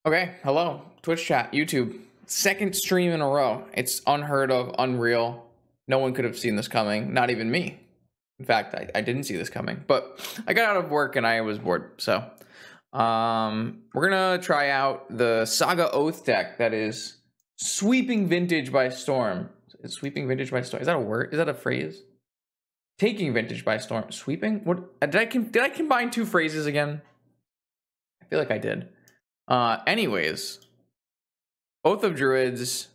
Okay, hello, Twitch chat, YouTube. Second stream in a row. It's unheard of, unreal. No one could have seen this coming, not even me. In fact, I didn't see this coming, but I got out of work and I was bored. So, we're gonna try out the Saga Oath deck that is sweeping vintage by storm. It's sweeping vintage by storm. Is that a word? Is that a phrase? Taking vintage by storm. Sweeping? What? Did I combine two phrases again? I feel like I did. Anyways, Oath of Druids,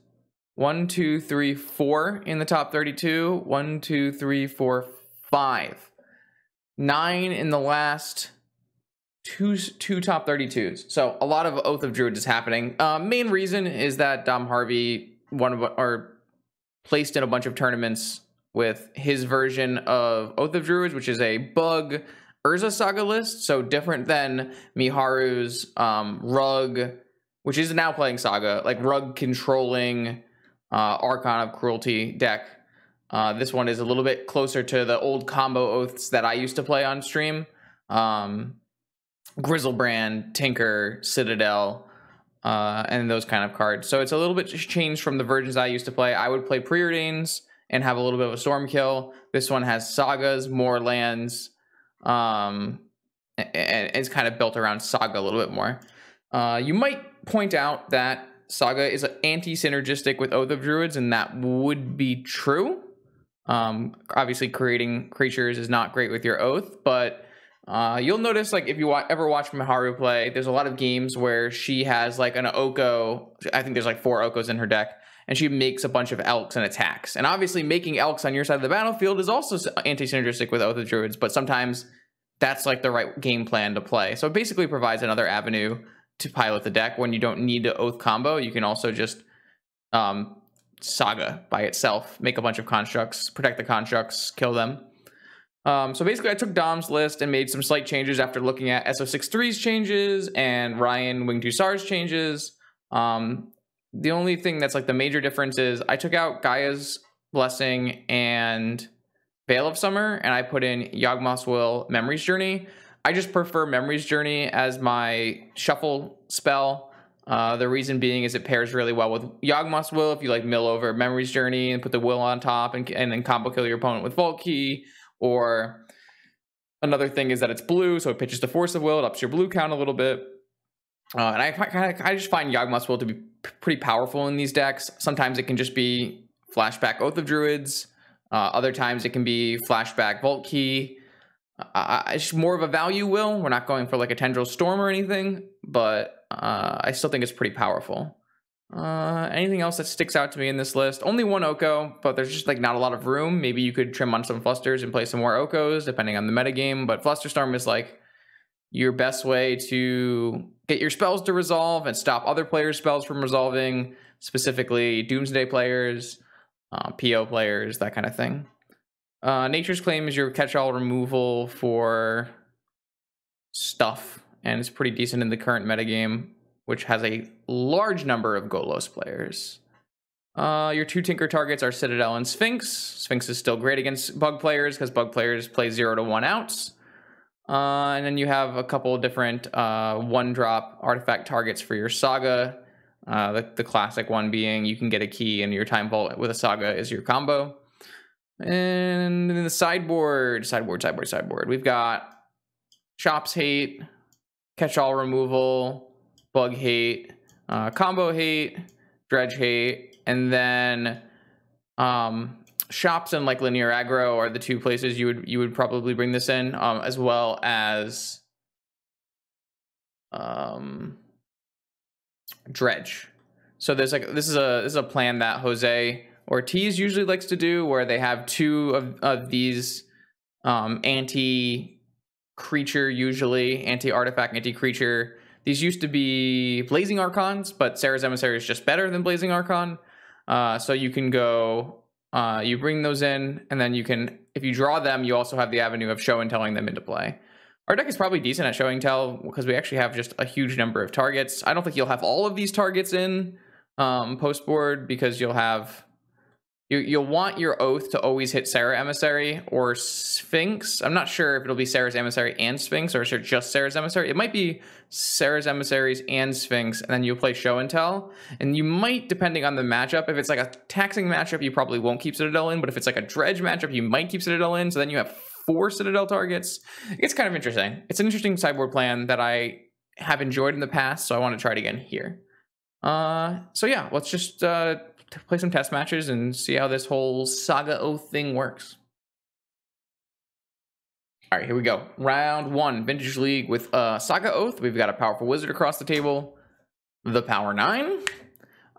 1, 2, 3, 4 in the top 32. 1, 2, 3, 4, 5. 9 in the last two top 32s. So a lot of Oath of Druids is happening. Main reason is that Dom Harvey placed in a bunch of tournaments with his version of Oath of Druids, which is a bug Urza Saga list, so different than Miharu's Rug, which is now playing Saga, like Rug controlling Archon of Cruelty deck. This one is a little bit closer to the old combo oaths that I used to play on stream. Grizzlebrand, Tinker, Citadel, and those kind of cards. So it's a little bit changed from the versions I used to play. I would play Preordains and have a little bit of a Storm kill. This one has Sagas, more lands, and it's kind of built around Saga a little bit more. You might point out that Saga is anti-synergistic with Oath of Druids, and that would be true. Obviously, creating creatures is not great with your Oath, but you'll notice, like, if you ever watch Miharu play, there's a lot of games where she has, like, an Oko. I think there's, like, 4 Okos in her deck, and she makes a bunch of Elks and attacks. And obviously, making Elks on your side of the battlefield is also anti-synergistic with Oath of Druids, but sometimes that's, like, the right game plan to play. So it basically provides another avenue to pilot the deck when you don't need to Oath combo. You can also just Saga by itself, make a bunch of constructs, protect the constructs, kill them. So basically, I took Dom's list and made some slight changes after looking at SO63's changes and Ryan Wing 2 Stars changes. The only thing that's like the major difference is I took out Gaia's Blessing and Veil of Summer, and I put in Yawgmoth's Will, Memory's Journey. I just prefer Memory's Journey as my shuffle spell. The reason being is it pairs really well with Yawgmoth's Will if you like mill over Memory's Journey and put the Will on top and then combo kill your opponent with Vault Key. Or another thing is that it's blue, so it pitches the Force of Will. It ups your blue count a little bit. And I just find Yawgmoth's Will to be pretty powerful in these decks. Sometimes it can just be flashback Oath of Druids. Other times it can be flashback Vault Key. It's more of a value will. We're not going for like a Tendril Storm or anything, but I still think it's pretty powerful. Anything else that sticks out to me in this list? Only one Oko, but there's just like not a lot of room. Maybe you could trim on some Flusters and play some more Okos, depending on the metagame. But Flusterstorm is like your best way to get your spells to resolve and stop other players' spells from resolving, specifically Doomsday players, PO players, that kind of thing. Nature's Claim is your catch-all removal for stuff, and it's pretty decent in the current metagame, which has a large number of Golos players. Your 2 Tinker targets are Citadel and Sphinx. Sphinx is still great against Bug players because Bug players play 0 to 1 outs. And then you have a couple different 1-drop artifact targets for your Saga. The classic one being you can get a key and your Time Vault with a Saga is your combo. And in the sideboard, we've got Shops Hate, Catch-all removal, Bug Hate, Combo Hate, Dredge Hate, and then Shops and like Linear Aggro are the 2 places you would probably bring this in, as well as Dredge. So there's like this is a plan that Jose Ortiz usually likes to do, where they have 2 of these anti-creature, usually anti-artifact, anti-creature. These used to be Blazing Archons, but Sarah's Emissary is just better than Blazing Archon. So you can go, you bring those in, and then you can, if you draw them, you also have the avenue of show and telling them into play. Our deck is probably decent at show and tell because we actually have just a huge number of targets. I don't think you'll have all of these targets in post board because you'll have You'll want your Oath to always hit Sarah Emissary or Sphinx. I'm not sure if it'll be Sarah's Emissary and Sphinx, or is it just Sarah's Emissary. It might be Sarah's Emissaries and Sphinx, and then you'll play Show and Tell. And you might, depending on the matchup, if it's like a taxing matchup, you probably won't keep Citadel in, but if it's like a dredge matchup, you might keep Citadel in, so then you have 4 Citadel targets. It's kind of interesting. It's an interesting sideboard plan that I have enjoyed in the past, so I want to try it again here. So yeah, let's just play some test matches and see how this whole Saga Oath thing works. All right, here we go. Round 1, Vintage League with Saga Oath. We've got a powerful wizard across the table, the Power 9.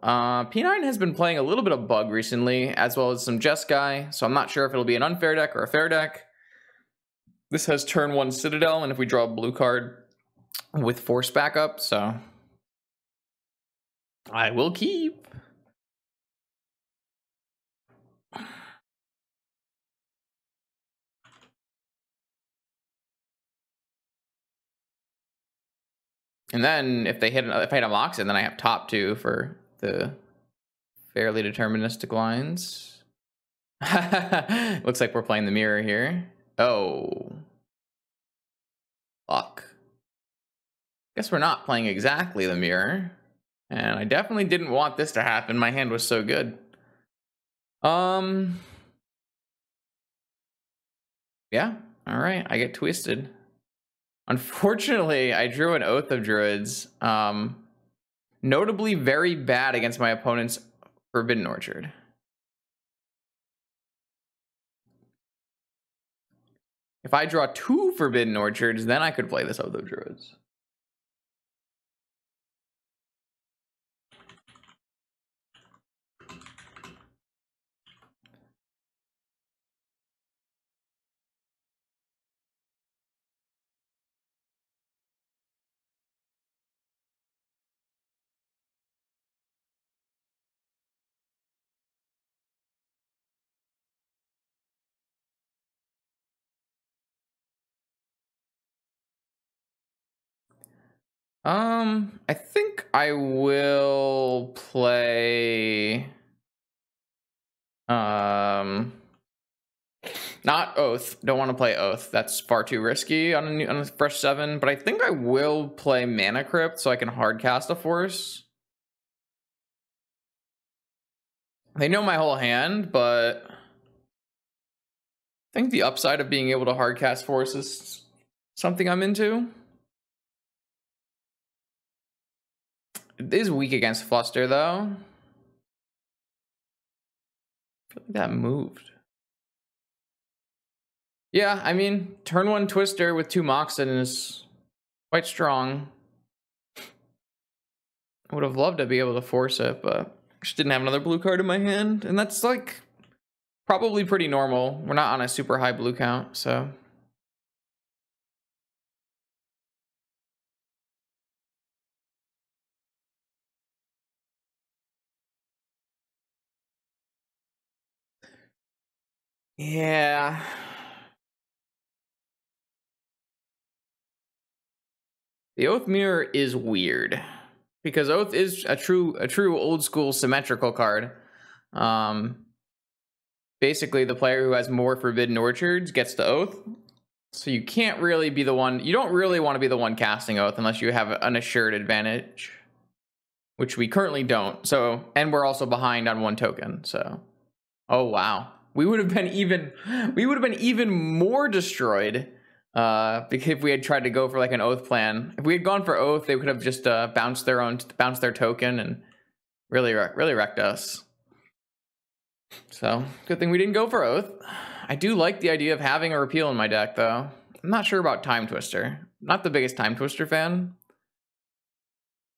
P9 has been playing a little bit of Bug recently, as well as some Jeskai, so I'm not sure if it'll be an unfair deck or a fair deck. This has turn 1 Citadel, and if we draw a blue card with Force backup, so I will keep. And then if I hit a Moxen, then I have top 2 for the fairly deterministic lines. Looks like we're playing the mirror here. Oh. Fuck. Guess we're not playing exactly the mirror. And I definitely didn't want this to happen. My hand was so good. Yeah. All right. I get twisted. Unfortunately, I drew an Oath of Druids. Notably very bad against my opponent's Forbidden Orchard. If I draw 2 Forbidden Orchards, then I could play this Oath of Druids. I think I will play not Oath. Don't want to play Oath. That's far too risky on a fresh 7, but I think I will play Mana Crypt so I can hard cast a Force. They know my whole hand, but I think the upside of being able to hard cast Force is something I'm into. It is weak against Fluster, though. I feel like that moved. Yeah, I mean, turn 1 Twister with 2 Moxen is quite strong. I would have loved to be able to force it, but I just didn't have another blue card in my hand. And that's, like, probably pretty normal. We're not on a super high blue count, so... Yeah... The Oath Mirror is weird because Oath is a true old school symmetrical card. Basically, the player who has more Forbidden Orchards gets the Oath. So you can't really be the one. You don't really want to be the one casting Oath unless you have an assured advantage, which we currently don't. So, and we're also behind on 1 token. So, oh wow, we would have been even more destroyed. Because if we had tried to go for like an Oath plan, if we had gone for Oath, they could have just bounced their token and really wrecked us. So good thing we didn't go for Oath. I do like the idea of having a repeal in my deck, though. I'm not sure about Time Twister. Not the biggest Time Twister fan,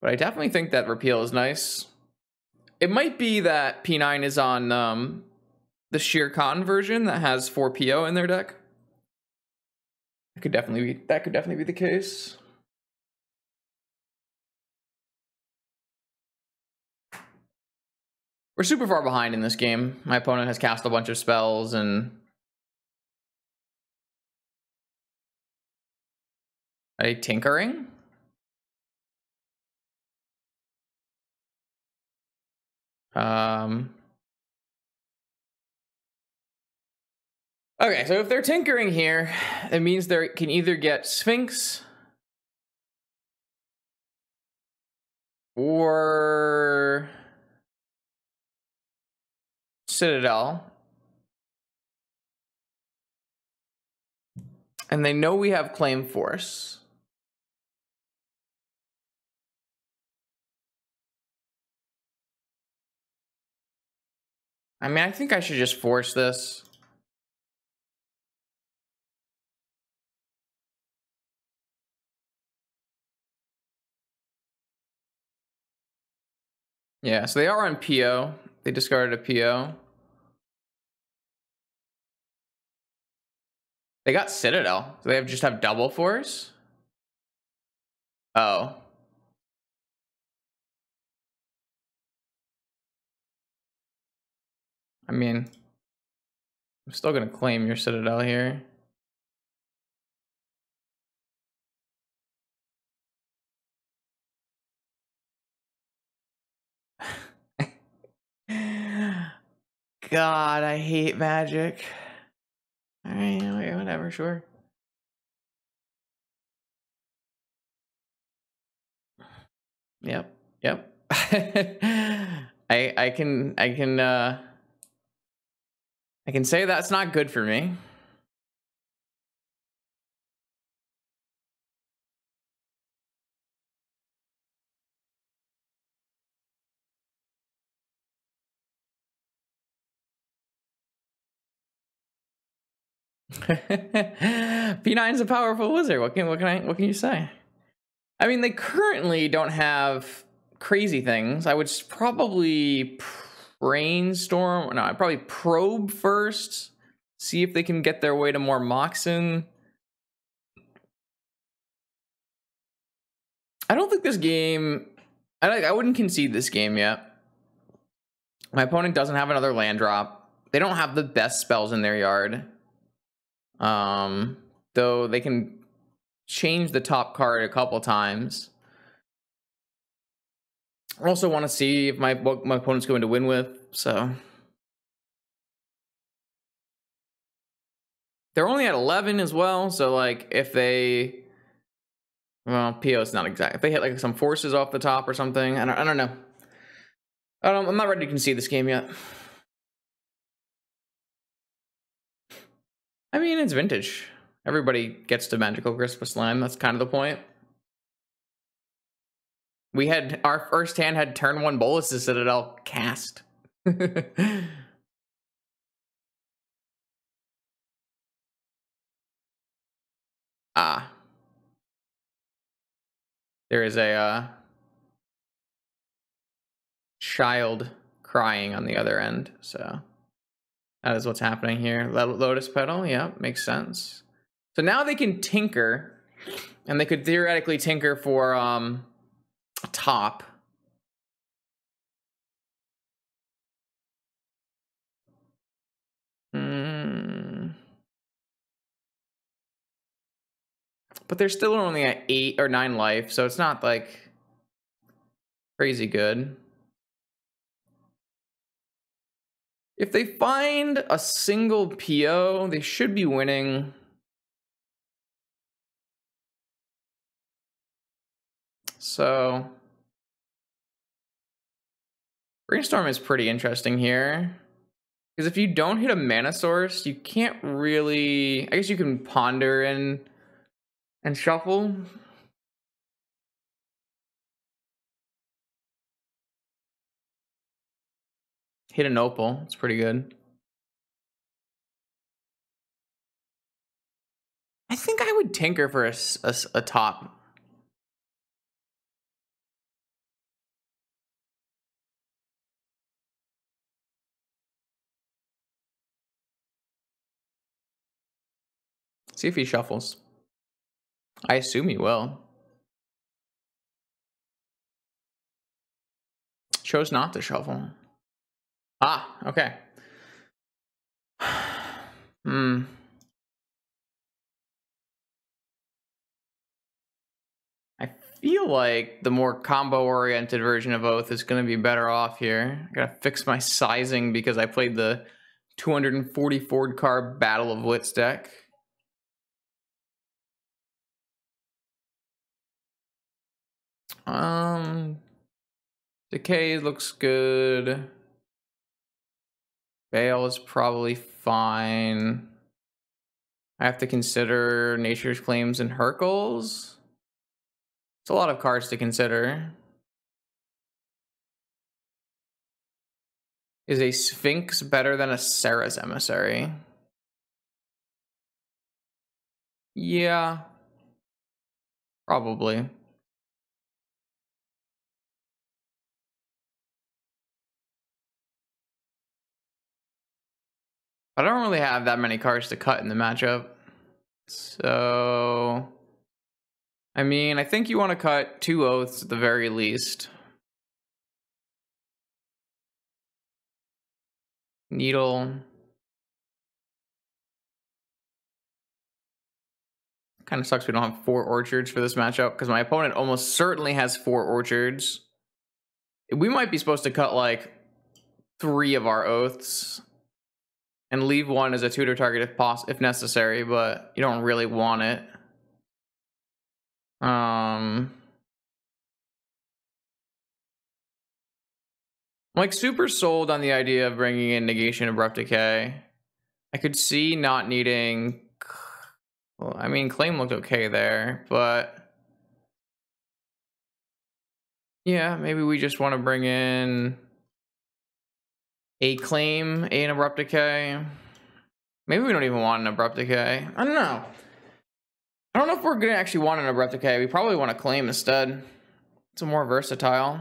but I definitely think that repeal is nice. It might be that P9 is on the Shere Khan version that has 4 PO in their deck. That could definitely be the case. We're super far behind in this game. My opponent has cast a bunch of spells and a Tinkering. Okay, so if they're tinkering here, it means they can either get Sphinx or Citadel. And they know we have Claim Force. I mean, I think I should just force this. Yeah, so they are on PO. They discarded a PO. They got Citadel. So they just have double force? Oh. I mean, I'm still going to claim your Citadel here. God, I hate Magic. All right, whatever, sure. Yep. I can say that's not good for me. P9's a powerful wizard. What can you say? I mean, they currently don't have crazy things. I would probably brainstorm. No, I'd probably probe first. See if they can get their way to more Moxen. I don't think this game... I wouldn't concede this game yet. My opponent doesn't have another land drop. They don't have the best spells in their yard. Though they can change the top card a couple times. I also want to see if what my opponent's going to win with, so... They're only at 11 as well, so like if they... Well, PO's not exact. If they hit like some forces off the top or something, I don't know. I'm not ready to concede this game yet. I mean, it's vintage. Everybody gets to Magical Crisp Slime. That's kind of the point. We had our first hand had turn 1 Bolus's Citadel cast. Ah. There is a child crying on the other end, so that is what's happening here. Lotus Petal, yeah, makes sense. So now they can tinker, and they could theoretically tinker for a top. But they're still only at 8 or 9 life, so it's not like crazy good. If they find a single PO, they should be winning. So Brainstorm is pretty interesting here. Because if you don't hit a mana source, you can't really... I guess you can ponder and shuffle. Hit an opal. It's pretty good. I think I would tinker for a top. See if he shuffles. I assume he will. Chose not to shuffle. Ah, okay. I feel like the more combo-oriented version of Oath is going to be better off here. I gotta fix my sizing because I played the 244 card Battle of Wits deck. Decay looks good. Veil is probably fine. I have to consider Nature's Claims and Hercules. It's a lot of cards to consider. Is a Sphinx better than a Sarah's Emissary? Yeah. Probably. I don't really have that many cards to cut in the matchup. So, I mean, I think you want to cut 2 Oaths at the very least. Needle. Kind of sucks we don't have 4 Orchards for this matchup because my opponent almost certainly has 4 Orchards. We might be supposed to cut like 3 of our Oaths and leave 1 as a tutor target if necessary, but you don't really want it. I'm like super sold on the idea of bringing in Negation Abrupt Decay. I could see not needing... Well, I mean, Claim looked okay there, but... Yeah, maybe we just want to bring in a Claim, an Abrupt Decay. Maybe we don't even want an Abrupt Decay. I don't know. I don't know if we're going to actually want an Abrupt Decay. We probably want to Claim instead. It's more versatile.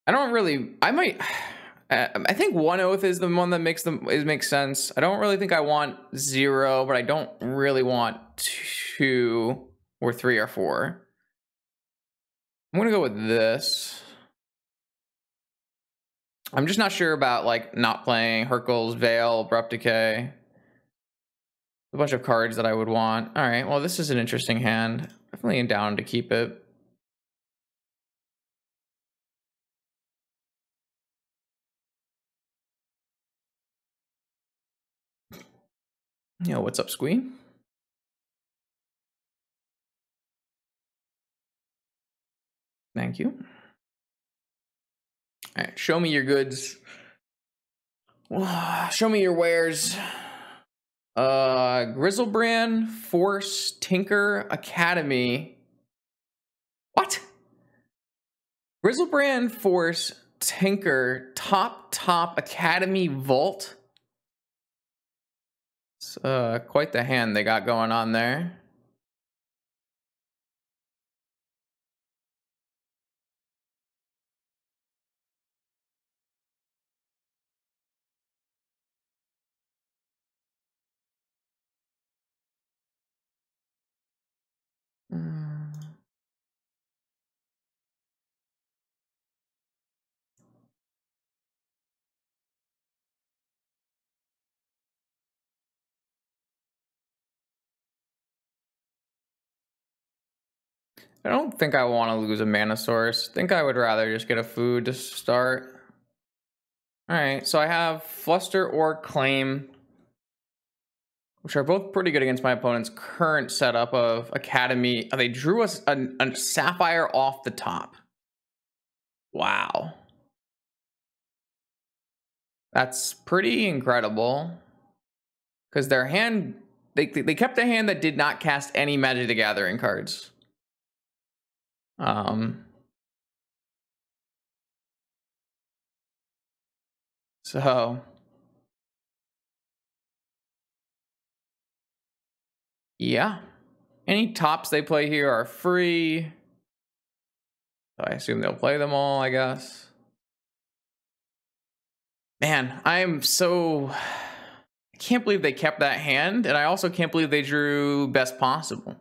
I don't really... I think 1 Oath is the one that makes sense. I don't really think I want 0, but I don't really want 2 or 3 or 4. I'm gonna go with this. I'm just not sure about like not playing Hercules, Veil, Abrupt Decay. A bunch of cards that I would want. All right, well, this is an interesting hand. Definitely down to keep it. Yo, what's up, Squee? Thank you. All right, show me your goods. Show me your wares. Grizzlebrand, Force, Tinker, Academy. What? Grizzlebrand, Force, Tinker, top, Academy, Vault. It's quite the hand they got going on there. I don't think I want to lose a mana source. I think I would rather just get a food to start. All right, so I have Fluster or Claim, which are both pretty good against my opponent's current setup of Academy. They drew us a Sapphire off the top. Wow. That's pretty incredible. Because their hand, they kept a hand that did not cast any Magic the Gathering cards. So yeah, any tops they play here are free. I assume they'll play them all, I guess. Man, I can't believe they kept that hand, and I also can't believe they drew Best Possible.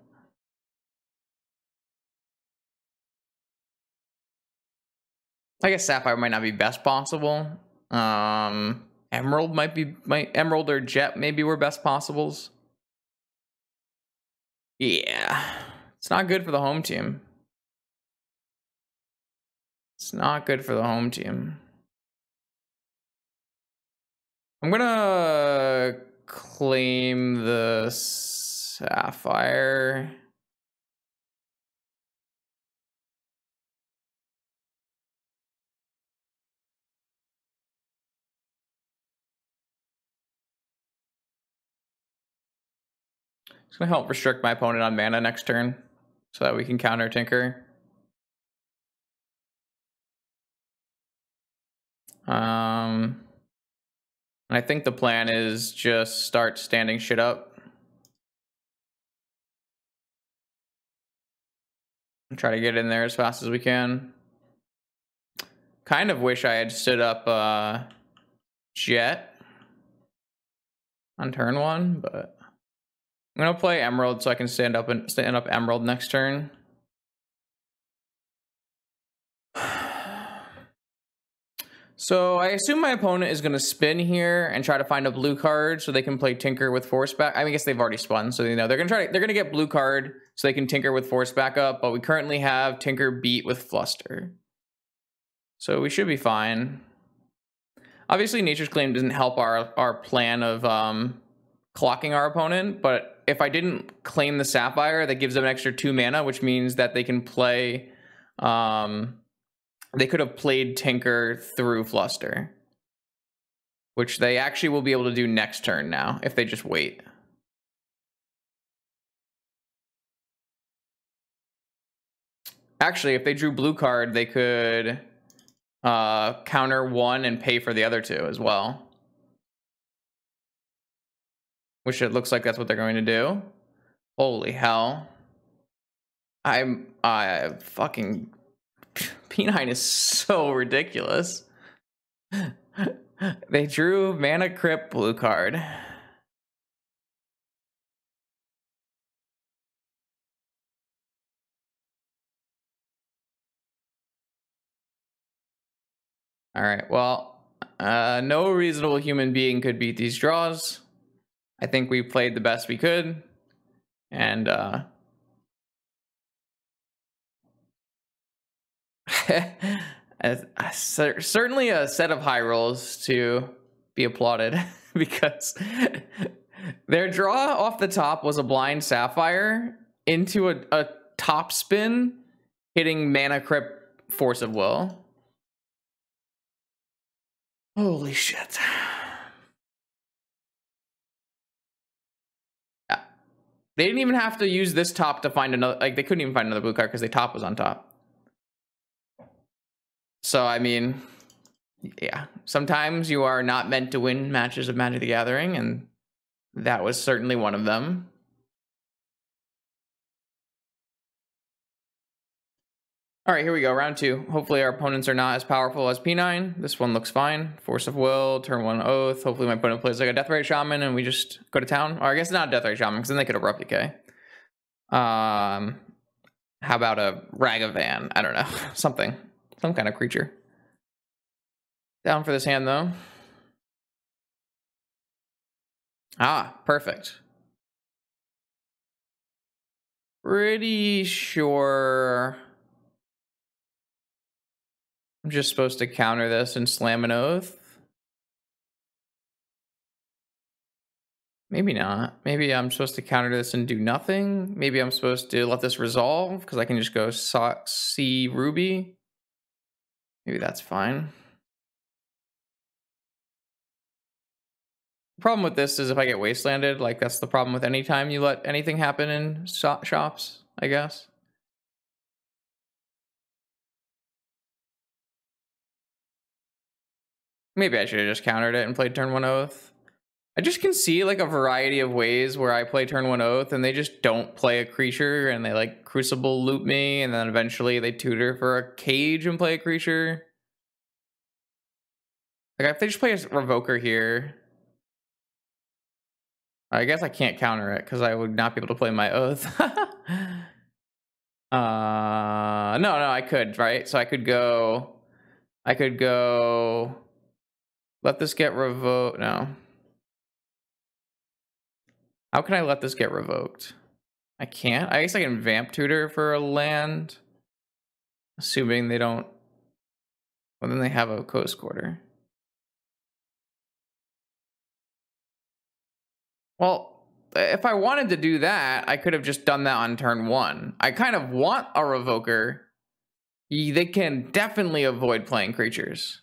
I guess Sapphire might not be Best Possible. Emerald Emerald or Jet maybe were Best Possibles. Yeah, it's not good for the home team. It's not good for the home team. I'm gonna claim the Sapphire. It's gonna help restrict my opponent on mana next turn so that we can counter Tinker. I think the plan is just start standing shit up. And try to get in there as fast as we can. Kind of wish I had stood up Jet on turn 1, but I'm gonna play Emerald so I can stand up Emerald next turn. So I assume my opponent is going to spin here and try to find a blue card so they can play Tinker with Force back. I mean, I guess they've already spun, so you know they're going to get blue card so they can Tinker with Force back up. But we currently have Tinker beat with Fluster, so we should be fine. Obviously, Nature's Claim doesn't help our plan of clocking our opponent, but if I didn't claim the Sapphire, that gives them an extra 2 mana, which means that they can play. They could have played Tinker through Fluster, which they actually will be able to do next turn now if they just wait. Actually, if they drew blue card, they could counter 1 and pay for the other 2 as well. Which it looks like that's what they're going to do. Holy hell. I fucking... P9 is so ridiculous. They drew Mana Crypt blue card. All right, well, no reasonable human being could beat these draws. I think we played the best we could. And certainly a set of high rolls to be applauded because their draw off the top was a blind Sapphire into a top spin hitting Mana Crypt Force of Will. Holy shit. Yeah. They didn't even have to use this top to find another, like they couldn't even find another blue card because the top was on top. So, I mean, yeah, sometimes you are not meant to win matches of Magic the Gathering, and that was certainly one of them. All right, here we go, round 2. Hopefully our opponents are not as powerful as P9. This one looks fine. Force of Will, turn 1 Oath. Hopefully my opponent plays like a Death Ray Shaman and we just go to town. Or I guess not a Death Ray Shaman, because then they could Abrupt Decay. How about a Ragavan? I don't know, something. Some kind of creature. Down for this hand, though. Ah, perfect. Pretty sure I'm just supposed to counter this and slam an Oath. Maybe not. Maybe I'm supposed to counter this and do nothing. Maybe I'm supposed to let this resolve because I can just go C Ruby. Maybe that's fine. The problem with this is if I get wastelanded, like that's the problem with any time you let anything happen in shops, I guess. Maybe I should have just countered it and played turn 1 Oath. I just can see like a variety of ways where I play turn 1 Oath and they just don't play a creature and they like Crucible loop me and then eventually they tutor for a cage and play a creature. Like if they just play a Revoker here, I guess I can't counter it because I would not be able to play my Oath. No, I could, right? So I could go, let this get revoked. No. How can I let this get revoked? I can't. I guess I can Vamp Tutor for a land. Assuming they don't Well, then they have a Ghost Quarter. Well, if I wanted to do that, I could have just done that on turn 1. I kind of want a Revoker. They can definitely avoid playing creatures.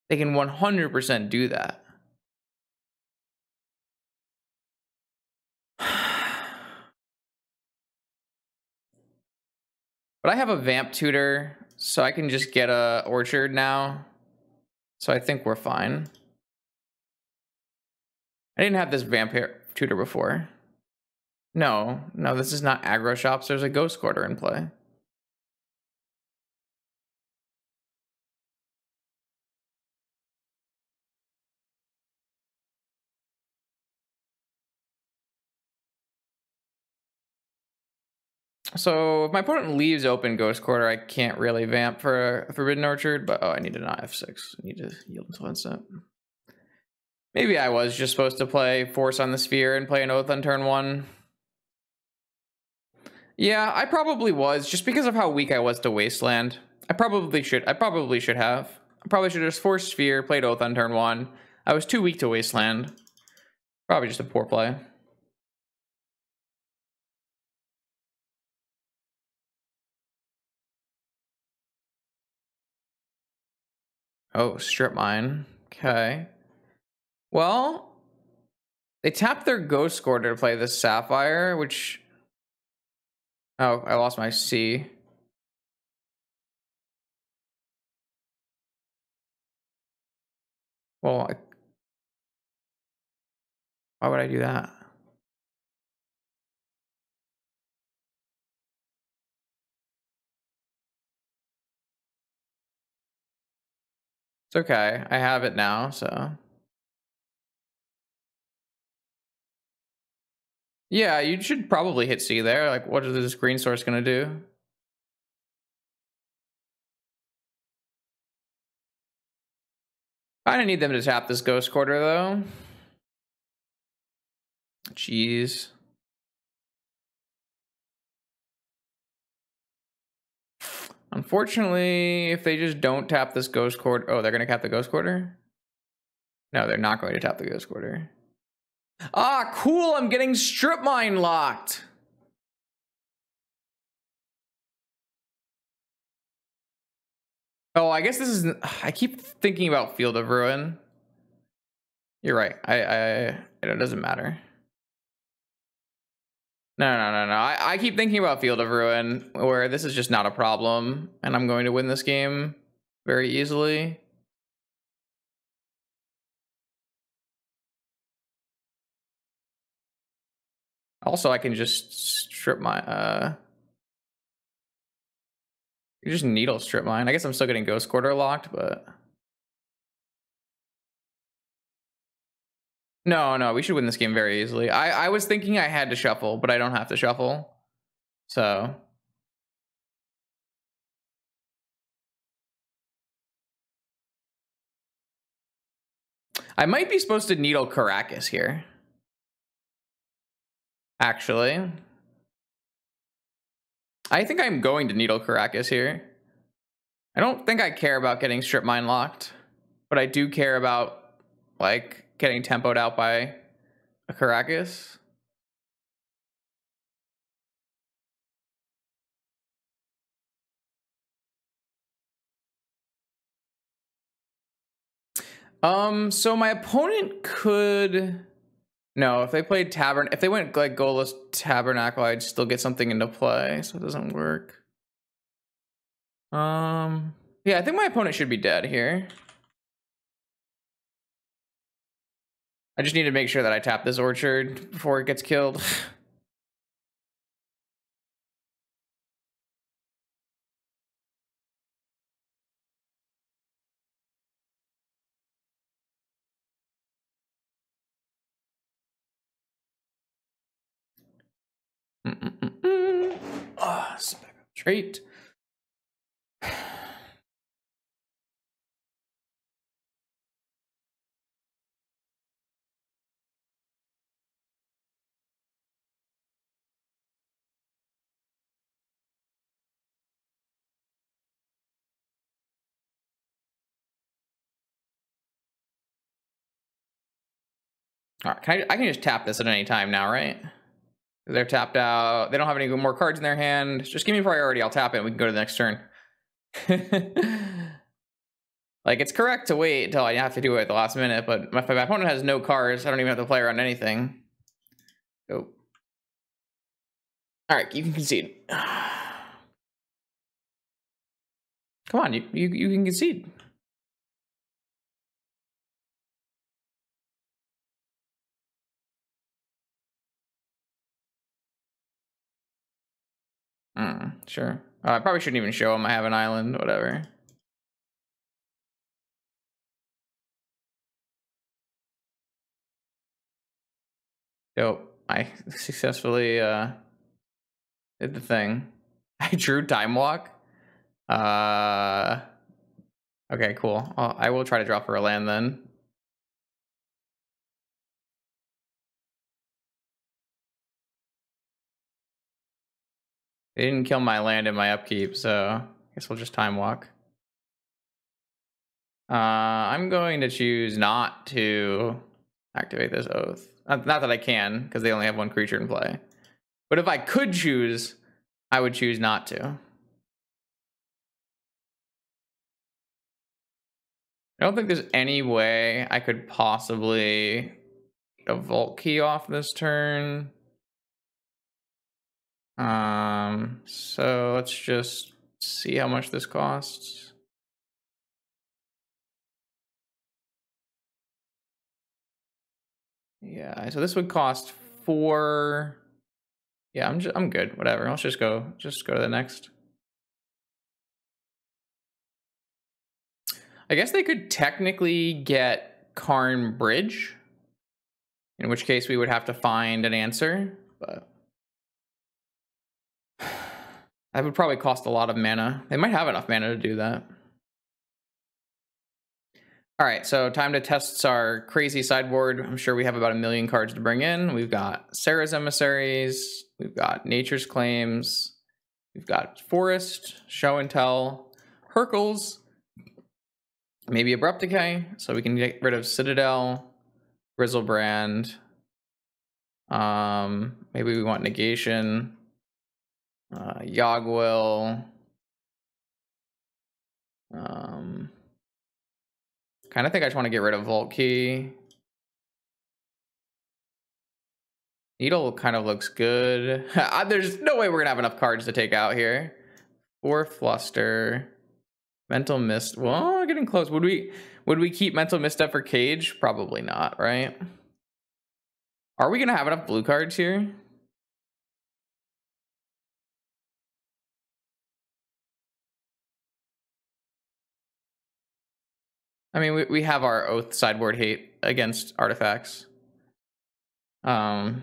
They can 100% do that. But I have a Vamp Tutor, so I can just get a Orchard now. So I think we're fine. I didn't have this Vamp Tutor before. No, this is not aggro shops. There's a Ghost Quarter in play. So if my opponent leaves open Ghost Quarter, I can't really vamp for a Forbidden Orchard, but oh, I need to not F6. I need to yield until instant. Maybe I was just supposed to play Force on the Sphere and play an Oath on turn 1. Yeah, I probably was, just because of how weak I was to Wasteland. I probably should have. I probably should have just Forced Sphere, played Oath on turn 1. I was too weak to Wasteland. Probably just a poor play. Oh, Strip Mine. Okay. Well, they tapped their Ghost Quarter to play this Sapphire, which... Oh, I lost my C. Well, why would I do that? It's okay. I have it now, so... Yeah, you should probably hit C there. Like, what is this green source gonna do? I don't need them to tap this Ghost Quarter, though. Jeez. Unfortunately, if they just don't tap this Ghost Quarter... Oh, they're gonna tap the Ghost Quarter? No, they're not going to tap the Ghost Quarter. Ah, cool! I'm getting Strip Mine locked! Oh, I guess this is... I keep thinking about Field of Ruin. You're right. It doesn't matter. No. I keep thinking about Field of Ruin, where this is just not a problem, and I'm going to win this game very easily. Also, I can just strip my... You just Needle Strip Mine. I guess I'm still getting Ghost Quarter locked, but... No, we should win this game very easily. I was thinking I had to shuffle, but I don't have to shuffle. So... I might be supposed to Needle Caracas here. Actually. I think I'm going to Needle Caracas here. I don't think I care about getting Strip Mine locked, but I do care about, like, getting tempoed out by a Caracas. So my opponent could... No, if they played if they went like goalless Tabernacle, I'd still get something into play, so it doesn't work. Yeah, I think my opponent should be dead here. I just need to make sure that I tap this Orchard before it gets killed. Straight. All right, I can just tap this at any time now, right? They're tapped out. They don't have any more cards in their hand. Just give me priority. I'll tap it. We can go to the next turn. Like, it's correct to wait until I have to do it at the last minute, but if my opponent has no cards, I don't even have to play around anything. Go. All right, you can concede. Come on, you can concede. Sure. I probably shouldn't even show him I have an island, whatever. Dope. I successfully did the thing. I drew Time Walk. Okay, cool. I will try to drop her a land then. They didn't kill my land in my upkeep, so I guess we'll just Time Walk. I'm going to choose not to activate this oath. Not that I can, because they only have one creature in play. But if I could choose, I would choose not to. I don't think there's any way I could possibly get a Vault Key off this turn. So let's just see how much this costs. Yeah, so this would cost 4. Yeah, I'm good. Whatever. Let's just go to the next. I guess they could technically get Karn Bridge, in which case we would have to find an answer, but that would probably cost a lot of mana. They might have enough mana to do that. All right, so time to test our crazy sideboard. I'm sure we have about 1 million cards to bring in. We've got Sarah's Emissaries. We've got Nature's Claims. We've got Forest, Show and Tell, Hercules, maybe Abrupt Decay, so we can get rid of Citadel, Grizzlebrand. Maybe we want Negation, Yogwill. Kind of think I just want to get rid of Vault Key. Needle kind of looks good. There's no way we're gonna have enough cards to take out here. 4 Fluster, Mental Mist. Well, getting close. Would we keep Mental Misstep for Cage? Probably not, right? Are we gonna have enough blue cards here? I mean, we have our Oath sideboard hate against artifacts. Wow,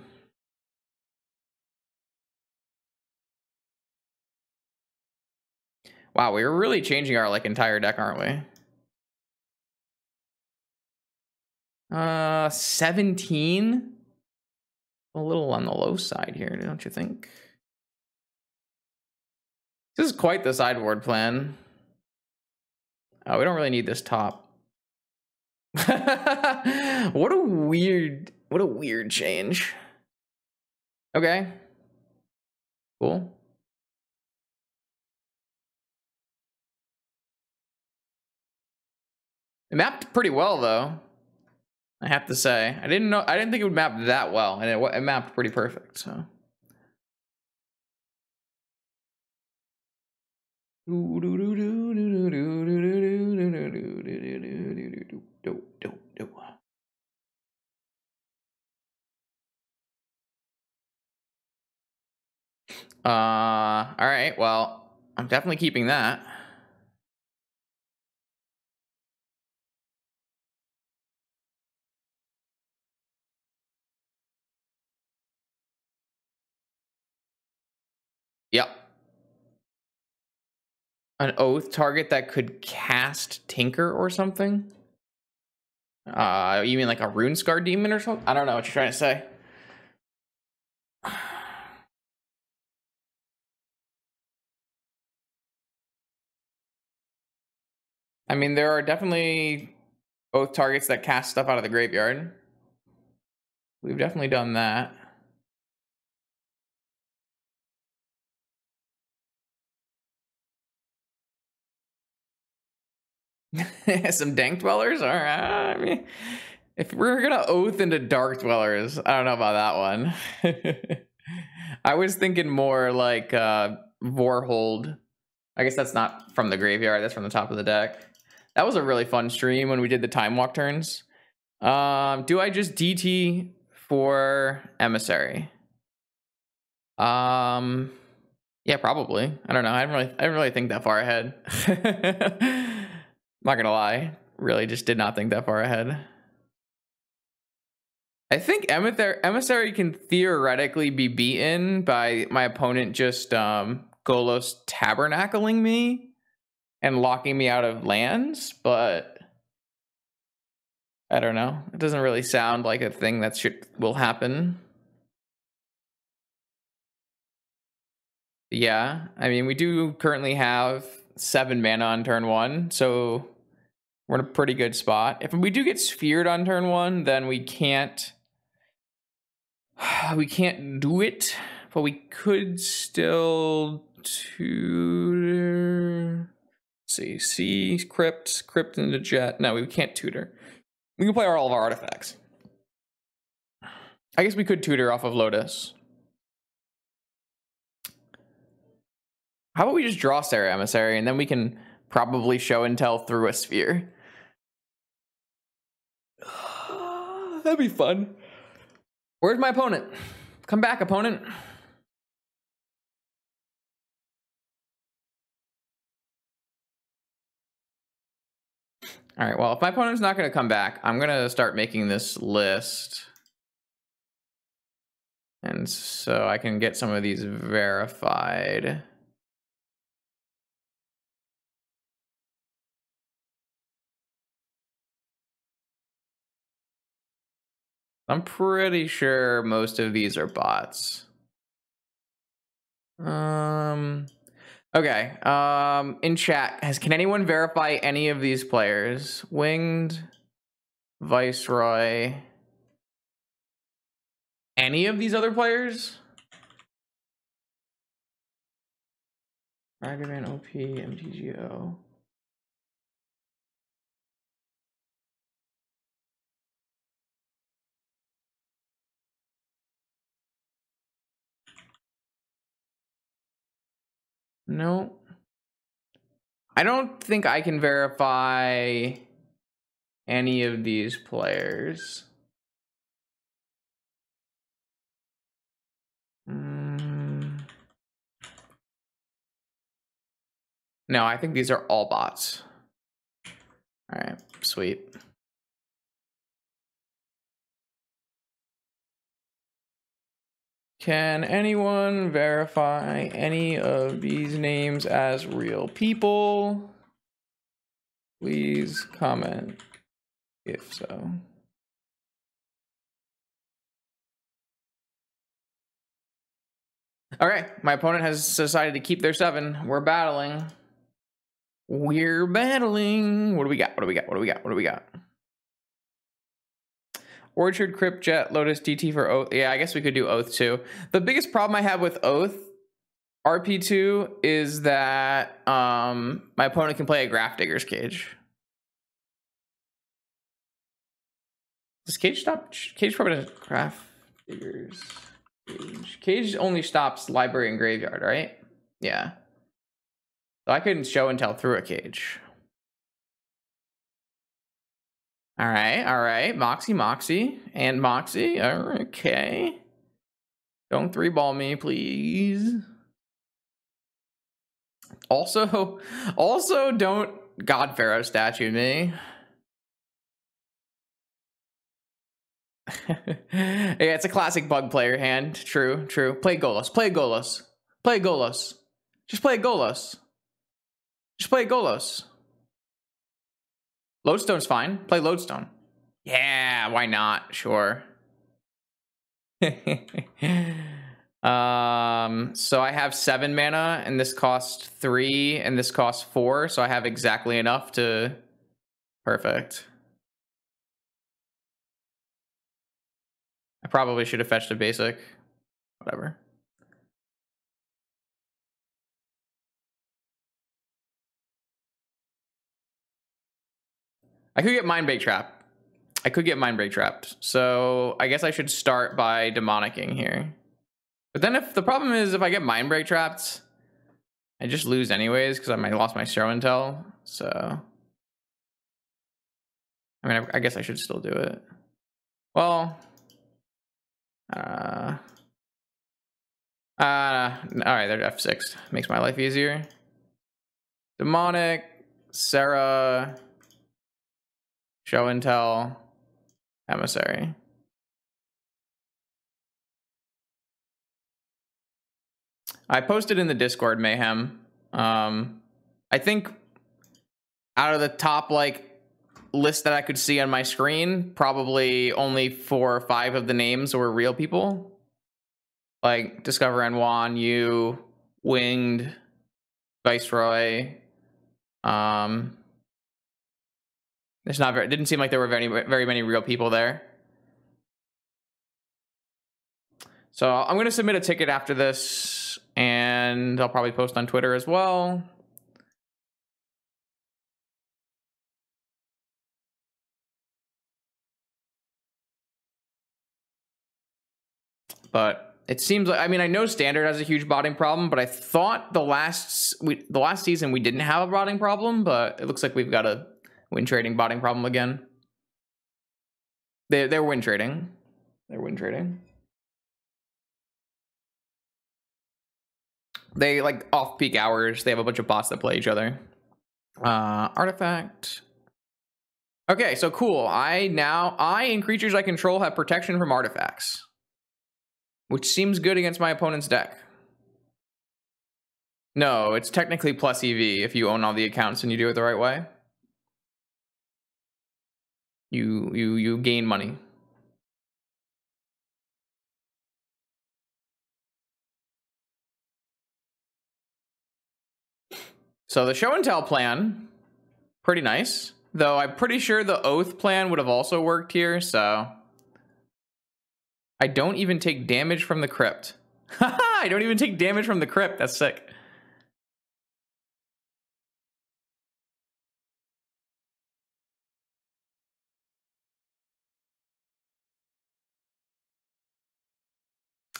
we're really changing our entire deck, aren't we? 17? A little on the low side here, don't you think? This is quite the sideboard plan. Oh, we don't really need this top. What a weird change. Okay. Cool. It mapped pretty well though, I have to say. I didn't think it would map that well, and it mapped pretty perfect, so. All right, well, I'm definitely keeping that. Yep. An Oath target that could cast Tinker or something? You mean like a Rune Scar Demon or something? I don't know what you're trying to say. I mean, there are definitely Oath targets that cast stuff out of the graveyard. We've definitely done that. Some dank dwellers? All right. I mean, if we're gonna oath into dark dwellers, I don't know about that one. I was thinking more like Vorhold. I guess that's not from the graveyard, that's from the top of the deck. That was a really fun stream when we did the time walk turns. Do I just DT for Emissary? Yeah, probably. I don't know. I didn't really think that far ahead. Not gonna lie, really just did not think that far ahead. I think Emissary can theoretically be beaten by my opponent just Golos tabernacling me and locking me out of lands, but I don't know. It doesn't really sound like a thing that will happen. Yeah, I mean, we do currently have 7 mana on turn 1, so we're in a pretty good spot. If we do get sphered on turn 1, then we can't do it, but we could still tutor. Let's see, crypt into jet. No, we can't tutor. We can play all of our artifacts. I guess we could tutor off of Lotus. How about we just draw Sarah Emissary and then we can probably show and tell through a sphere. That'd be fun. Where's my opponent? Come back, opponent. All right, well, if my opponent's not going to come back, I'm going to start making this list. And so I can get some of these verified. I'm pretty sure most of these are bots. Okay. In chat, can anyone verify any of these players? Winged, Viceroy, any of these other players? Ragavan, OP, MTGO. No. I don't think I can verify any of these players. No, I think these are all bots. All right, sweet. Can anyone verify any of these names as real people? Please comment if so. All right, my opponent has decided to keep their 7. We're battling. We're battling. What do we got? What do we got? What do we got? What do we got? Orchard, Crypt, Jet, Lotus, DT for Oath. Yeah, I guess we could do Oath too. The biggest problem I have with Oath RP2 is that my opponent can play a Graph Digger's Cage. Does Cage stop? Cage probably doesn't. Graph Digger's Cage. Cage only stops Library and Graveyard, right? Yeah. So I couldn't show and tell through a Cage. All right. Moxie, and Moxie. Okay. Don't 3-ball me, please. Also don't God Pharaoh statue me. Yeah, it's a classic bug player hand. True. Play Golos. Just play Golos. Lodestone's fine. Play Lodestone. Yeah, why not? Sure. So I have 7 mana, and this costs 3, and this costs 4, so I have exactly enough to... Perfect. I probably should have fetched a basic. Whatever. I could get Mind Break Trap. I could get Mind Break Trapped. So I guess I should start by Demonicking here. But then if the problem is if I get Mind Break Trapped, I just lose anyways because I might have lost my show and tell. So I mean, I guess I should still do it. Well, all right, they're F6. Makes my life easier. Demonic, Sarah, show and tell, emissary. I posted in the Discord, Mayhem. I think out of the top like list that I could see on my screen, probably only 4 or 5 of the names were real people. Like Discover and Juan, you, Winged, Viceroy. It's not very, didn't seem like there were very many real people there. So I'm going to submit a ticket after this, and I'll probably post on Twitter as well. But it seems like, I mean, I know Standard has a huge botting problem, but I thought the last season we didn't have a botting problem, but it looks like we've got a win trading botting problem again. They're win trading. They're win trading. They like off peak hours. They have a bunch of bots that play each other. Artifact. Okay, so cool. I and creatures I control have protection from artifacts, which seems good against my opponent's deck. No, it's technically plus EV if you own all the accounts and you do it the right way. You gain money. So the show and tell plan, pretty nice. Though I'm pretty sure the oath plan would have also worked here, so I don't even take damage from the crypt. I don't even take damage from the crypt. That's sick.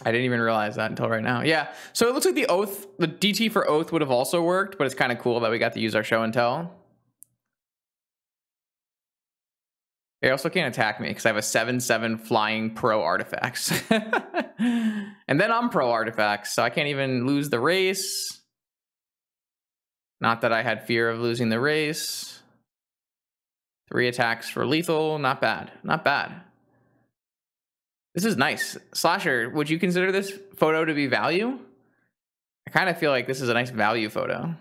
I didn't even realize that until right now. Yeah, so it looks like the oath, the DT for oath would have also worked, but it's kind of cool that we got to use our show and tell. They also can't attack me because I have a 7/7 flying pro artifacts. And then I'm pro artifacts, so I can't even lose the race. Not that I had fear of losing the race. 3 attacks for lethal, not bad, not bad. This is nice. Slasher, would you consider this photo to be value? I kind of feel like this is a nice value photo.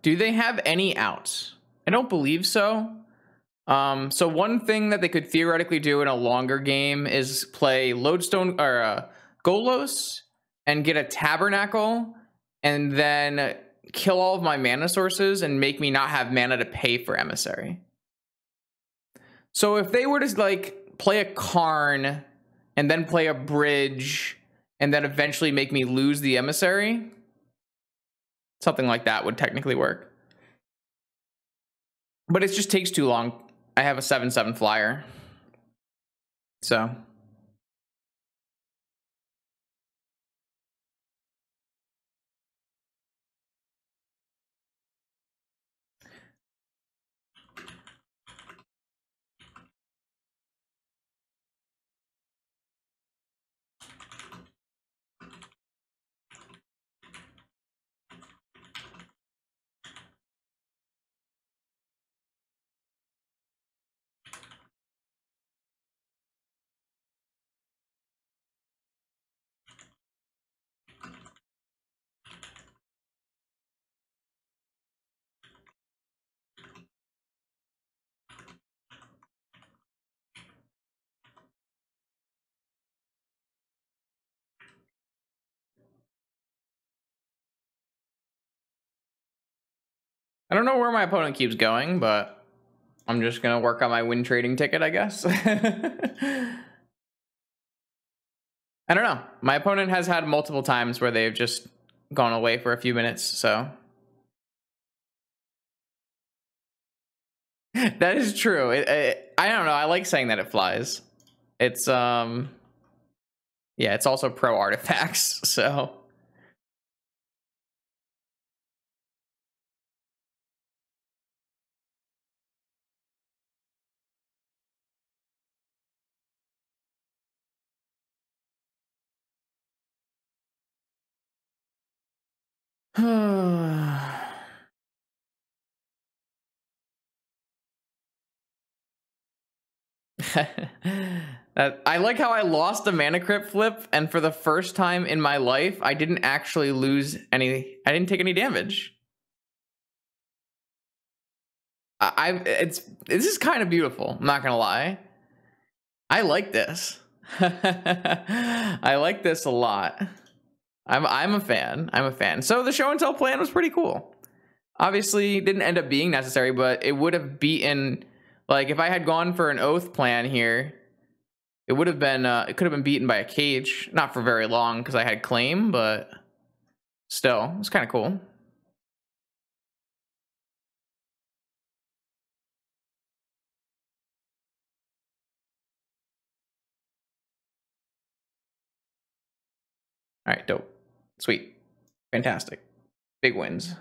Do they have any outs? I don't believe so. So one thing that they could theoretically do in a longer game is play Lodestone or Golos and get a Tabernacle and then kill all of my mana sources and make me not have mana to pay for Emissary. So if they were to like play a Karn and then play a Bridge and then eventually make me lose the Emissary, something like that would technically work. But it just takes too long. I have a 7/7 flyer. So. I don't know where my opponent keeps going, but I'm just gonna work on my win trading ticket, I guess. I don't know. My opponent has had multiple times where they've just gone away for a few minutes, so. That is true. I don't know. I like saying that it flies. It's, yeah, it's also pro artifacts, so. I like how I lost a mana crypt flip, and for the first time in my life, I didn't actually lose any. I didn't take any damage. This is kind of beautiful. I'm not gonna lie. I like this. I like this a lot. I'm a fan. I'm a fan. So the show and tell plan was pretty cool. Obviously, didn't end up being necessary, but it would have beaten. Like if I had gone for an oath plan here, it would have been. It could have been beaten by a cage. Not for very long because I had claim, but still, it's kind of cool. All right, dope, sweet, fantastic, big wins.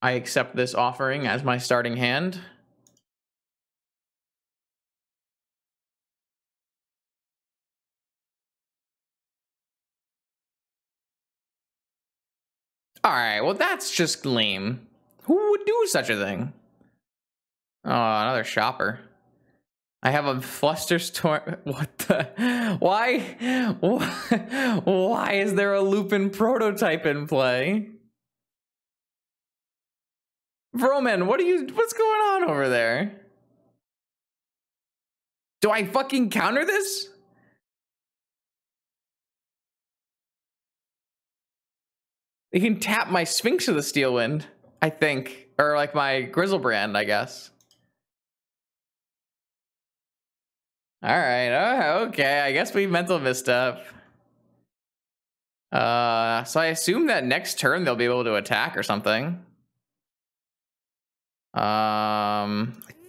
I accept this offering as my starting hand. All right, well that's just lame. Who would do such a thing? Oh, another shopper. I have a flusterstorm. What the? Why? Why is there a Lupin prototype in play? Vroman, what's going on over there? Do I fucking counter this? You can tap my Sphinx of the Steelwind, I think. Or like my Grizzlebrand, I guess. Alright, okay, I guess we mental misstep. So I assume that next turn they'll be able to attack or something. I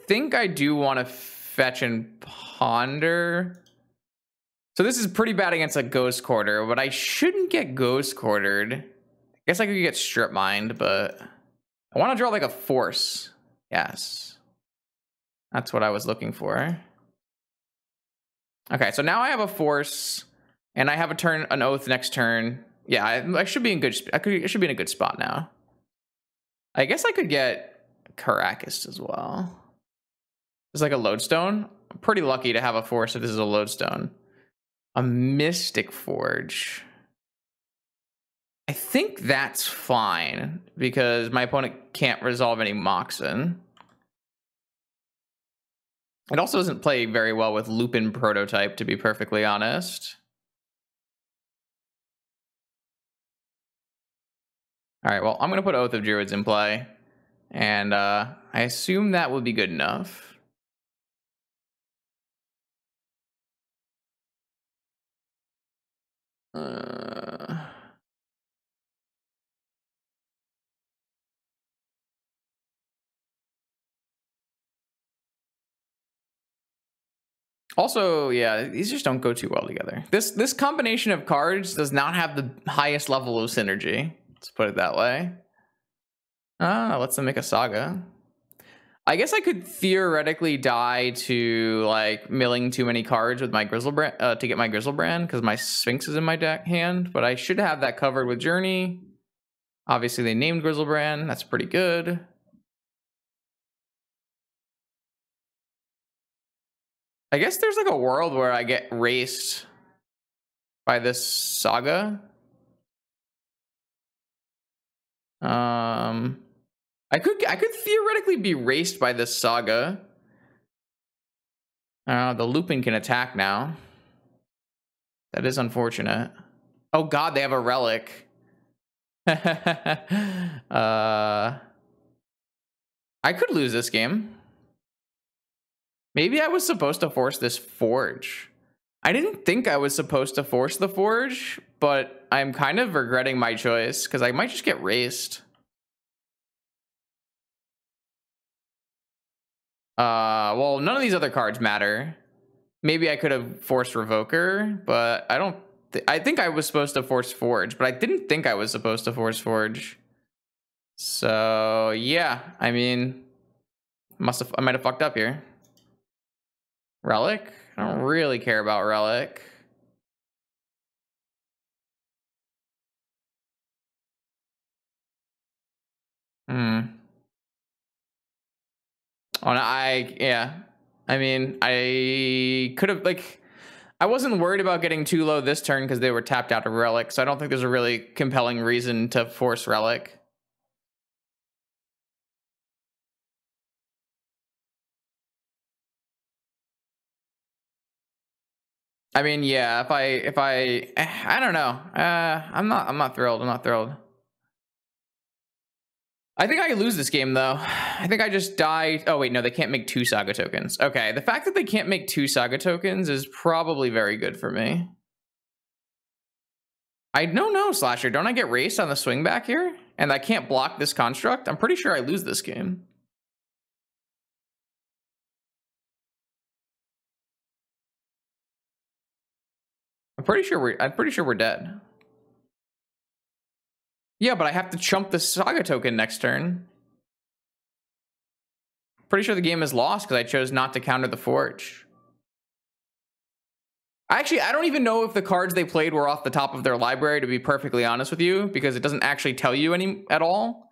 think I do want to fetch and ponder. So this is pretty bad against a Ghost Quarter, but I shouldn't get Ghost Quartered. I guess I could get Strip Mined, but I want to draw like a Force. Yes. That's what I was looking for. Okay, so now I have a Force, and I have an Oath next turn. Yeah, I should be in good. I should be in a good spot now. I guess I could get Caracas as well. It's like a Lodestone. I'm pretty lucky to have a Force if this is a Lodestone. A Mystic Forge. I think that's fine because my opponent can't resolve any Moxen. It also doesn't play very well with Lupin prototype, to be perfectly honest. All right, well, I'm going to put Oath of Druids in play. And I assume that would be good enough. Also, yeah, these just don't go too well together. This combination of cards does not have the highest level of synergy. Let's put it that way. Let's make a Saga. I guess I could theoretically die to like milling too many cards with my Grizzlebrand to get my Grizzlebrand because my Sphinx is in my hand, but I should have that covered with Journey. Obviously, they named Grizzlebrand. That's pretty good. I guess there's like a world where I get raced by this Saga. I could theoretically be raced by this Saga. The Lupin can attack now. That is unfortunate. Oh god, they have a relic. I could lose this game. Maybe I was supposed to force this Forge. I didn't think I was supposed to force the Forge, but I'm kind of regretting my choice because I might just get raced. Well, none of these other cards matter. Maybe I could have forced Revoker, but I don't. I think I was supposed to force Forge, but I didn't think I was supposed to force Forge. So yeah, I mean, I might have fucked up here. Relic? I don't really care about Relic. Oh, yeah. I mean, I could have, like, I wasn't worried about getting too low this turn because they were tapped out of Relic, so I don't think there's a really compelling reason to force Relic. I mean, yeah, I don't know. I'm not thrilled. I'm not thrilled. I think I could lose this game, though. I think I just died. Oh, wait, no, they can't make 2 Saga tokens. Okay, the fact that they can't make 2 Saga tokens is probably very good for me. I don't know, Slasher. Don't I get raced on the swing back here? And I can't block this construct? I'm pretty sure I lose this game. I'm pretty sure we're dead. Yeah, but I have to chump the Saga token next turn. Pretty sure the game is lost because I chose not to counter the Forge. Actually, I don't even know if the cards they played were off the top of their library, to be perfectly honest with you, because it doesn't actually tell you any at all.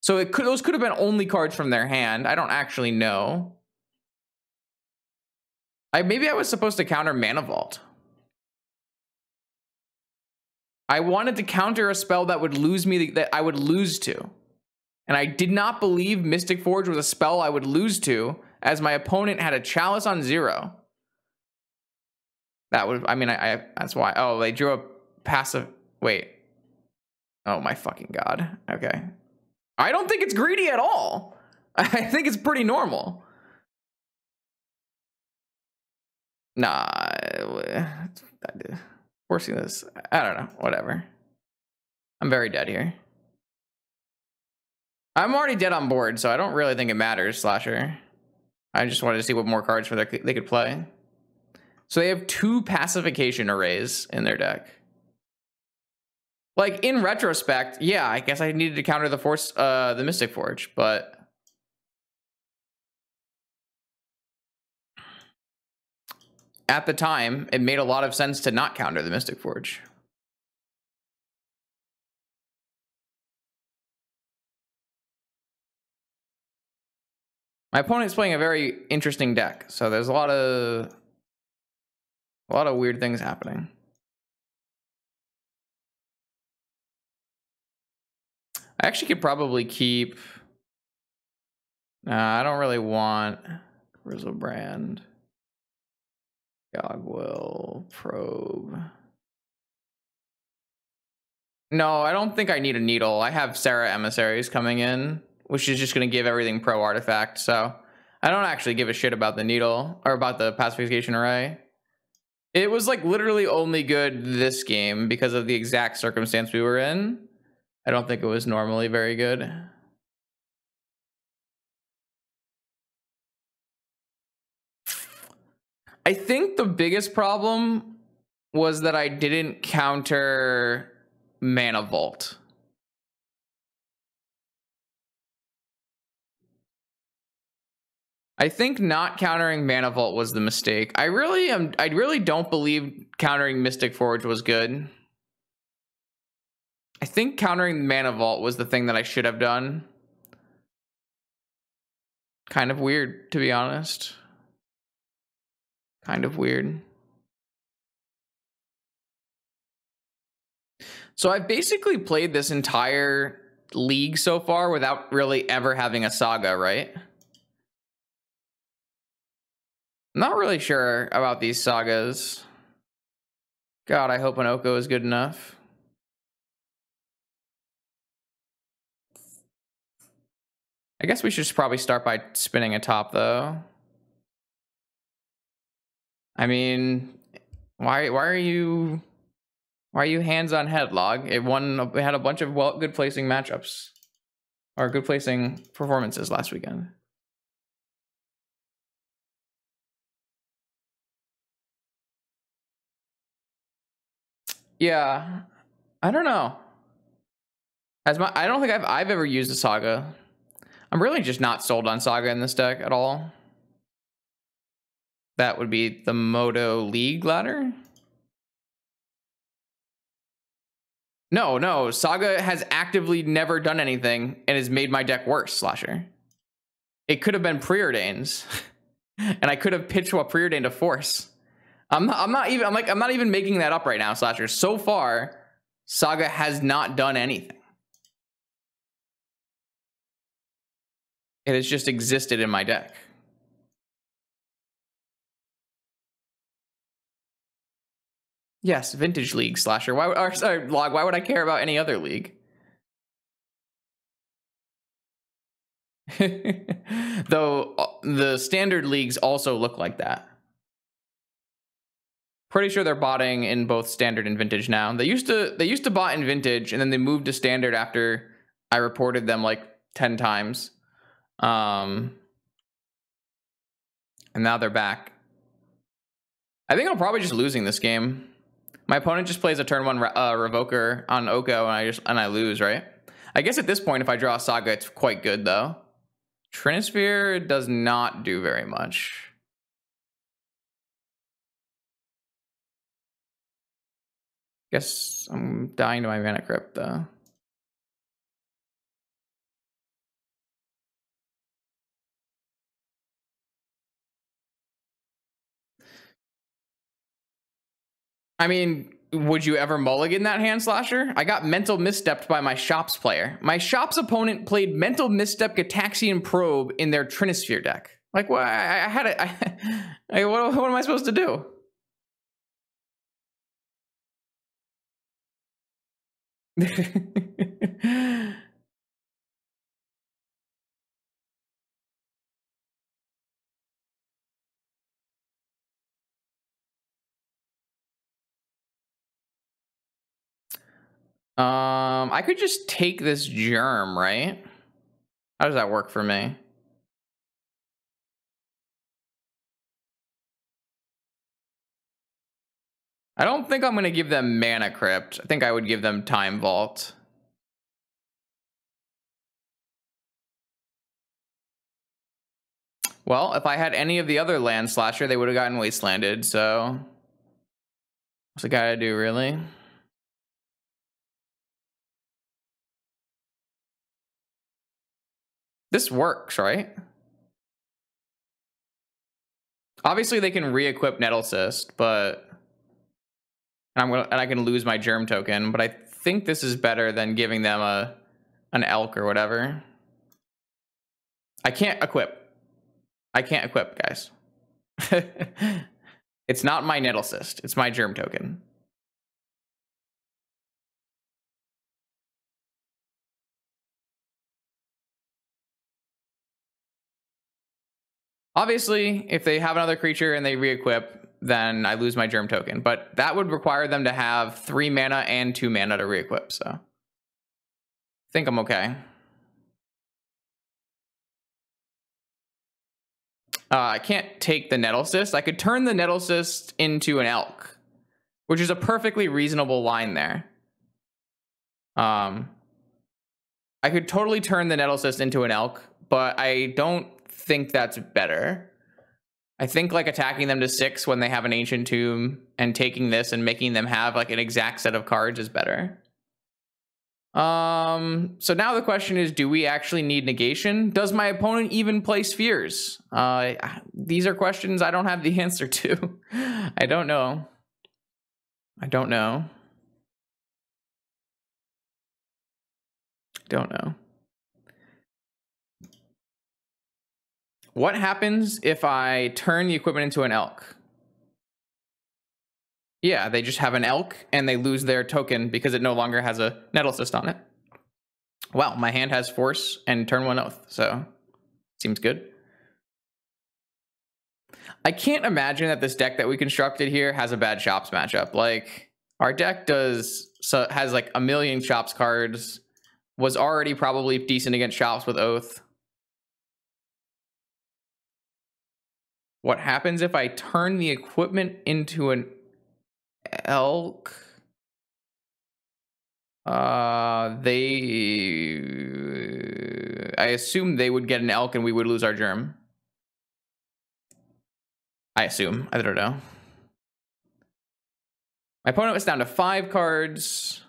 So those could have been only cards from their hand. I don't actually know. Maybe I was supposed to counter Mana Vault. I wanted to counter a spell that would lose me, that I would lose to. And I did not believe Mystic Forge was a spell I would lose to, as my opponent had a Chalice on 0. That would, I mean, that's why. Oh, they drew a passive. Wait. Oh my fucking God. Okay. I don't think it's greedy at all. I think it's pretty normal. Nah. Forcing this. I don't know. Whatever. I'm very dead here. I'm already dead on board, so I don't really think it matters, Slasher. I just wanted to see what more cards they could play. So they have 2 pacification arrays in their deck. Like, in retrospect, yeah, I guess I needed to counter the Mystic Forge, but at the time, it made a lot of sense to not counter the Mystic Forge. My opponent's playing a very interesting deck, so there's a lot of weird things happening. I actually could probably keep. I don't really want Grizzlebrand, Gogwill, Probe. No, I don't think I need a Needle. I have Sarah Emissaries coming in, which is just going to give everything pro artifact. So I don't actually give a shit about the Needle or about the pacification array. It was like literally only good this game because of the exact circumstance we were in. I don't think it was normally very good. I think the biggest problem was that I didn't counter Mana Vault. I think not countering Mana Vault was the mistake. I really don't believe countering Mystic Forge was good. I think countering Mana Vault was the thing that I should have done. Kind of weird, to be honest. Kind of weird. So I've basically played this entire league so far without really ever having a Saga, right? Not really sure about these Sagas. God, I hope an Oko is good enough. I guess we should probably start by spinning a top, though. I mean, why are you hands on head, Log? It had a bunch of good placing matchups or good placing performances last weekend. Yeah, I don't know. I don't think I've ever used a Saga. I'm really just not sold on Saga in this deck at all. That would be the Moto League ladder. No, Saga has actively never done anything and has made my deck worse, Slasher. It could have been Preordains, and I could have pitched what Preordain to force. I'm not even making that up right now, Slasher. So far, Saga has not done anything. It has just existed in my deck. Yes, Vintage League, Slasher. Sorry, Log, why would I care about any other league? Though the standard leagues also look like that. Pretty sure they're botting in both standard and vintage now. They used to bot in vintage, and then they moved to standard after I reported them like 10 times. And now they're back. I think I'm probably just losing this game. My opponent just plays a turn 1 Revoker on Oko, and I lose, right? I guess at this point, if I draw a Saga, it's quite good, though. Trinisphere does not do very much. Guess I'm dying to my Mana Crypt, though. I mean, would you ever mulligan that hand, Slasher? I got mental misstepped by my Shops player. My Shops opponent played mental misstep Gataxian Probe in their Trinisphere deck. Like, what? I had it. What am I supposed to do? I could just take this germ, right? How does that work for me? I don't think I'm going to give them Mana Crypt. I think I would give them Time Vault. Well, if I had any of the other land, Slasher, they would have gotten Wastelanded, so... What's the guy to do, really? This works, right? Obviously, they can re-equip Nettlecyst, but... And I can lose my Germ token, but I think this is better than giving them an Elk or whatever. I can't equip. I can't equip, guys. It's not my Nettlecyst. It's my Germ token. Obviously, if they have another creature and they re-equip, then I lose my Germ token. But that would require them to have 3 mana and 2 mana to re-equip, so... I think I'm okay. I can't take the Nettlecyst. I could turn the Nettlecyst into an Elk, which is a perfectly reasonable line there. I could totally turn the Nettlecyst into an Elk, but I don't think that's better. I think like attacking them to 6 when they have an Ancient Tomb and taking this and making them have like an exact set of cards is better. So now the question is, do we actually need negation? Does my opponent even play spheres? These are questions I don't have the answer to. I don't know. Don't know. What happens if I turn the equipment into an Elk? Yeah, they just have an Elk and they lose their token because it no longer has a Nettlecyst on it. Wow, my hand has Force and turn 1 Oath, so seems good. I can't imagine that this deck that we constructed here has a bad Shops matchup. Like, our deck has like a million Shops cards, was already probably decent against Shops with Oath. What happens if I turn the equipment into an elk? I assume they would get an elk and we would lose our germ. I assume. I don't know. My opponent was down to 5 cards.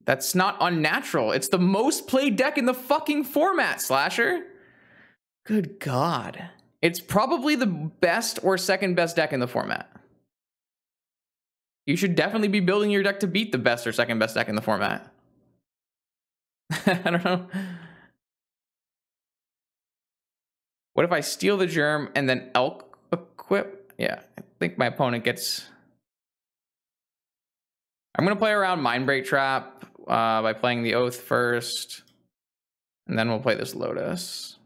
That's not unnatural. It's the most played deck in the fucking format, Slasher. Good God. It's probably the best or second best deck in the format. You should definitely be building your deck to beat the best or second best deck in the format. I don't know. What if I steal the germ and then elk equip? Yeah, I think my opponent gets... I'm going to play around Mindbreak Trap by playing the Oath first. And then we'll play this Lotus.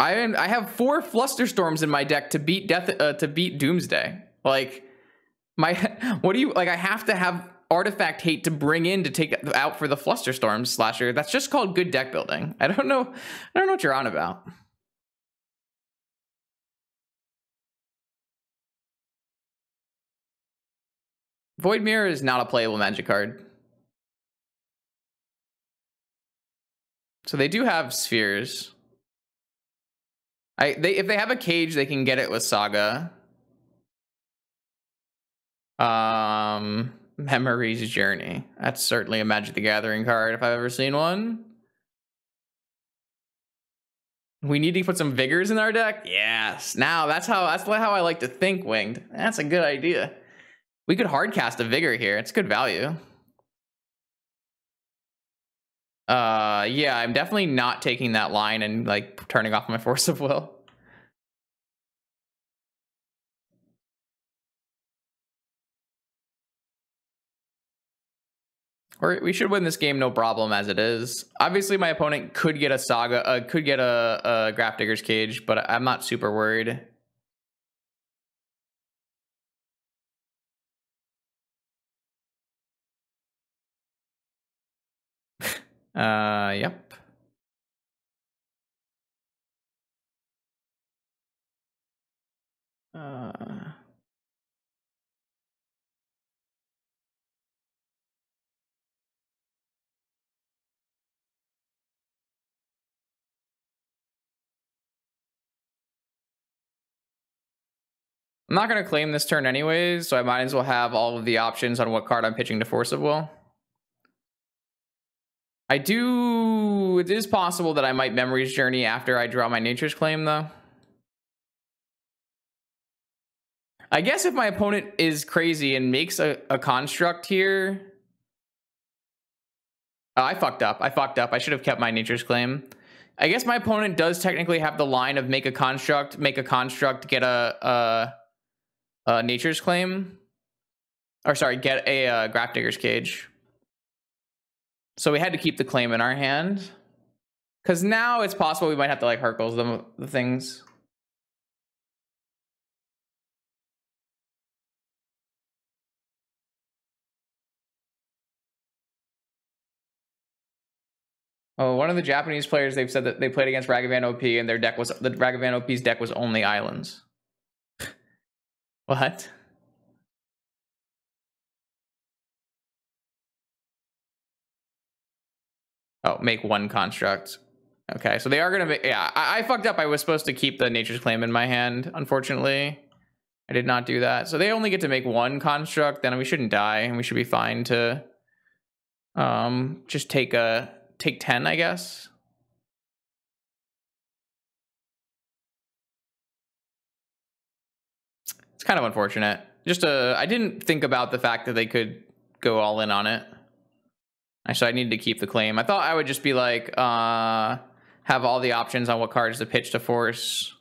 I have 4 Flusterstorms in my deck to beat Doomsday. Like, what do you like? I have to have Artifact Hate to bring in to take out for the Flusterstorms, Slasher. That's just called good deck building. I don't know what you're on about. Void Mirror is not a playable Magic card. So they do have spheres. If they have a cage, they can get it with Saga. Memories Journey. That's certainly a Magic the Gathering card if I've ever seen one. We need to put some Vigors in our deck. Yes. Now that's how I like to think, Winged. That's a good idea. We could hard cast a Vigor here. It's good value. Yeah, I'm definitely not taking that line and like turning off my Force of Will. We should win this game no problem as it is. Obviously, my opponent could get a Saga, could get a Grafdigger's Cage, but I'm not super worried. Yep. I'm not going to claim this turn anyways, so I might as well have all of the options on what card I'm pitching to Force of Will. It is possible that I might Memories Journey after I draw my Nature's Claim, though. I guess if my opponent is crazy and makes a construct here... Oh, I fucked up. I should have kept my Nature's Claim. I guess my opponent does technically have the line of make a construct, get a Nature's Claim. Or sorry, get a Grafdigger's Cage. So we had to keep the claim in our hand. Because now it's possible we might have to like Hercules the things. Oh, one of the Japanese players, they've said that they played against Ragavan OP and the Ragavan OP's deck was only islands. What? Oh, make one construct. Okay, so they are gonna make, yeah, I fucked up. I was supposed to keep the Nature's Claim in my hand, unfortunately. I did not do that. So they only get to make one construct, then we shouldn't die, and we should be fine to just take 10, I guess. It's kind of unfortunate. I didn't think about the fact that they could go all in on it. Actually, I needed to keep the claim. I thought I would just be like, have all the options on what cards to pitch to force.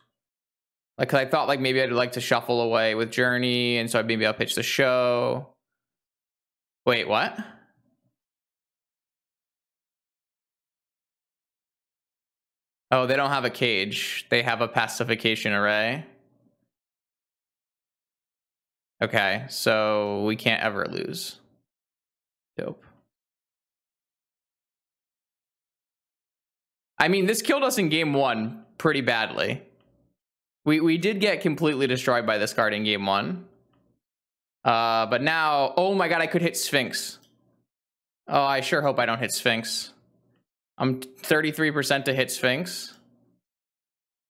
Like, 'cause I thought like maybe I'd like to shuffle away with Journey, and so maybe I'll pitch the show. Wait, what? Oh, they don't have a cage. They have a pacification array. Okay, so we can't ever lose. Dope. I mean, this killed us in game 1 pretty badly. We did get completely destroyed by this card in game 1. But now, oh my god, I could hit Sphinx. Oh, I sure hope I don't hit Sphinx. I'm 33% to hit Sphinx.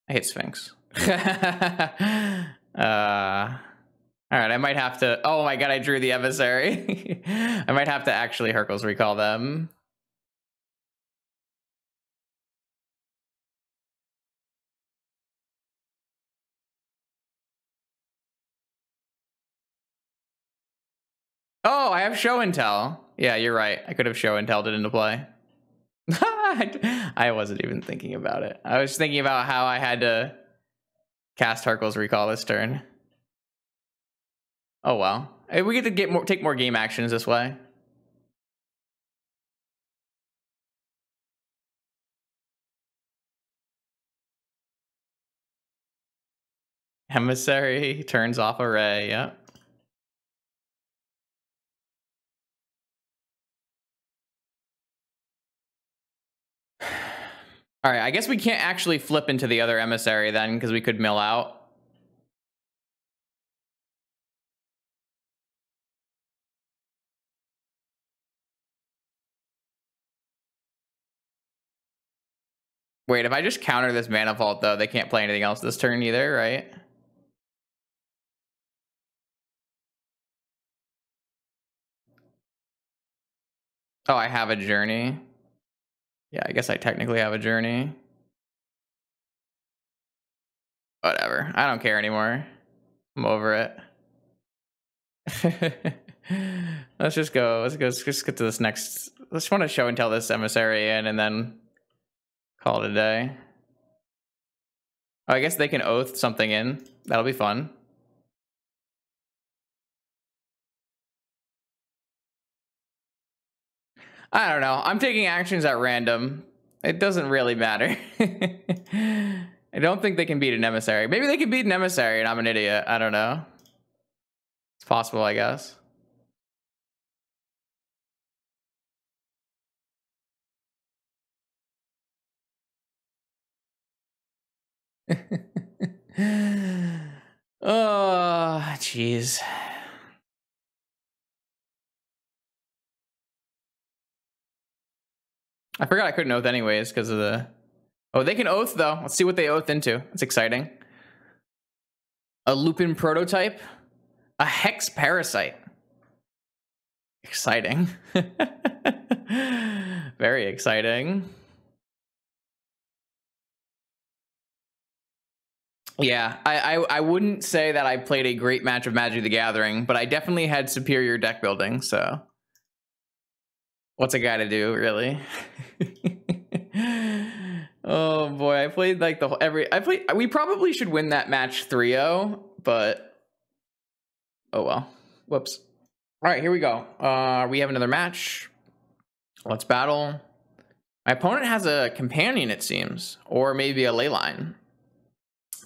I hit Sphinx. All right, I might have to... Oh my god, I drew the emissary. I might have to actually Hercules recall them. Oh, I have show and tell. Yeah, you're right. I could have show and telled it into play. I wasn't even thinking about it. I was thinking about how I had to cast Hercules recall this turn. Oh well. We get to take more game actions this way. Emissary turns off array, yeah. All right, I guess we can't actually flip into the other emissary then, because we could mill out. Wait, if I just counter this mana vault, though, they can't play anything else this turn either, right? Oh, I have a journey. Yeah, I guess I technically have a journey. Whatever. I don't care anymore. I'm over it. Let's just go. Let's just get to this next. Let's want to show and tell this emissary in and then call it a day. Oh, I guess they can oath something in. That'll be fun. I don't know. I'm taking actions at random. It doesn't really matter. I don't think they can beat an emissary. Maybe they can beat an emissary and I'm an idiot. I don't know. It's possible, I guess. Oh, jeez. I forgot I couldn't oath anyways because of the... Oh, they can oath, though. Let's see what they oath into. It's exciting. A Lupin prototype. A Hex Parasite. Exciting. Very exciting. Yeah, I wouldn't say that I played a great match of Magic the Gathering, but I definitely had superior deck building, so... What's a guy to do, really? Oh boy, I played like the whole we probably should win that match 3-0, but oh well. Whoops. All right, here we go. We have another match. Let's battle. My opponent has a companion, it seems, or maybe a ley line.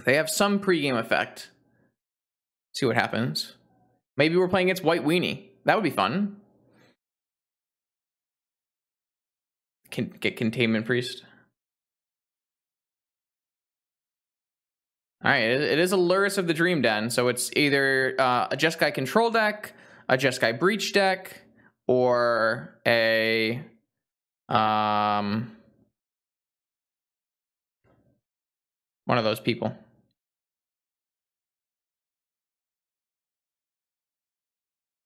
They have some pregame effect. See what happens. Maybe we're playing against White Weenie. That would be fun. Get Containment Priest. All right, it is a Lurrus of the Dream Den, so it's either a Jeskai control deck, a Jeskai breach deck, or a one of those people.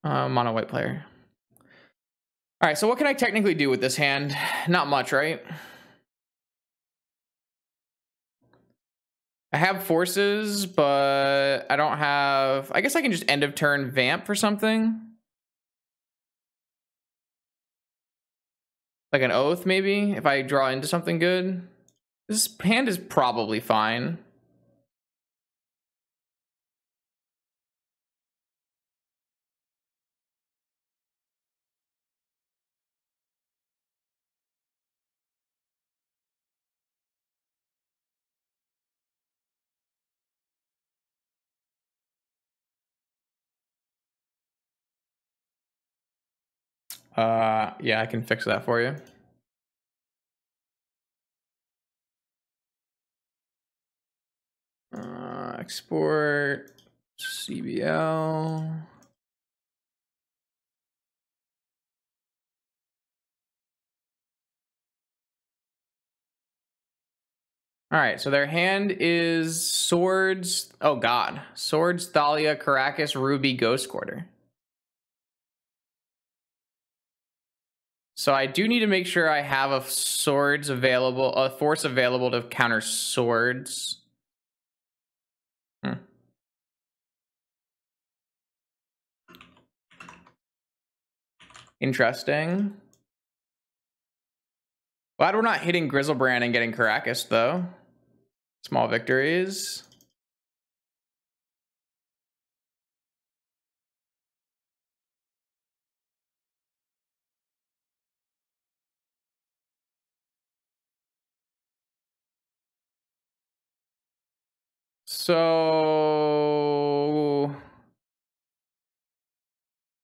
Mono white player. All right, so what can I technically do with this hand? Not much, right? I have forces, but I don't have... I guess I can just end of turn vamp for something. Like an oath, maybe, if I draw into something good. This hand is probably fine. Yeah, I can fix that for you. Export CBL. All right, so their hand is swords. Oh God, swords, Thalia, Caracas, Ruby, Ghost Quarter. So I do need to make sure I have a swords available, a force available to counter swords. Interesting. Glad we're not hitting Grizzlebrand and getting Caracas though. Small victories. So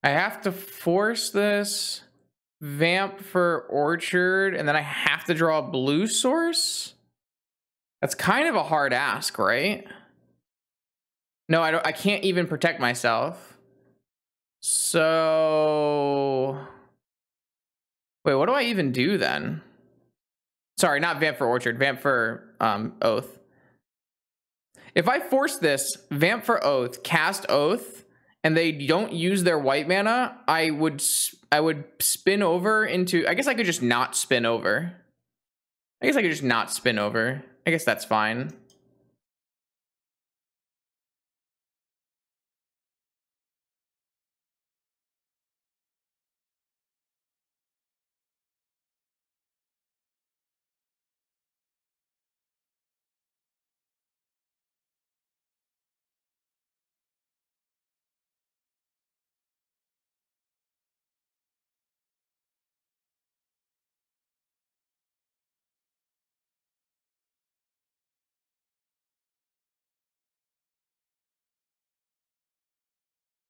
I have to force this, vamp for Orchard, and then I have to draw a blue source? That's kind of a hard ask, right? No, I can't even protect myself. So wait, what do I even do then? Sorry, not vamp for Orchard, vamp for Oath. If I force this, vamp for Oath, cast Oath, and they don't use their white mana, I would spin over into... I guess I could just not spin over. I guess that's fine.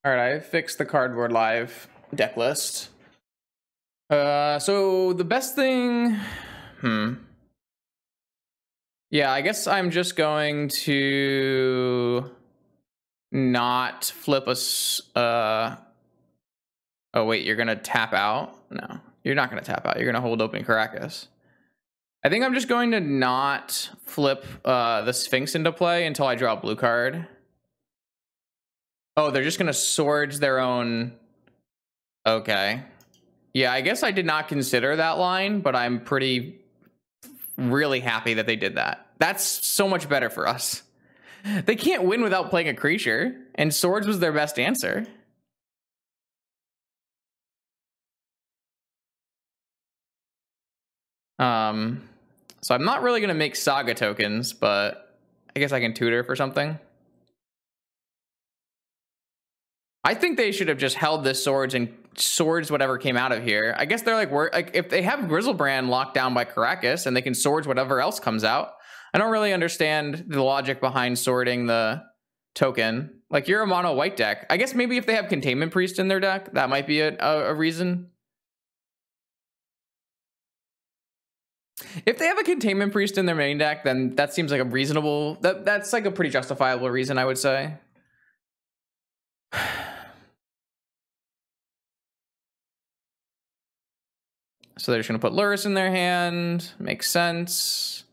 All right, I fixed the Cardboard Live deck list. So the best thing... Yeah, I guess I'm just going to not flip a... Oh, wait, you're going to tap out? No, you're not going to tap out. You're going to hold open Caracas. I think I'm just going to not flip the Sphinx into play until I draw a blue card. Oh, they're just going to swords their own... Okay. Yeah, I guess I did not consider that line, but I'm really happy that they did that. That's so much better for us. They can't win without playing a creature, and swords was their best answer. So I'm not really going to make Saga tokens, but I guess I can tutor for something. I think they should have just held this swords and swords whatever came out of here. I guess they're like if they have Grizzlebrand locked down by Caracas and they can swords whatever else comes out. I don't really understand the logic behind sorting the token. Like, you're a mono white deck. I guess maybe if they have Containment Priest in their deck, that might be a reason. If they have a Containment Priest in their main deck, then that seems like a reasonable... That's like a pretty justifiable reason, I would say. So they're just going to put Lurrus in their hand. Makes sense.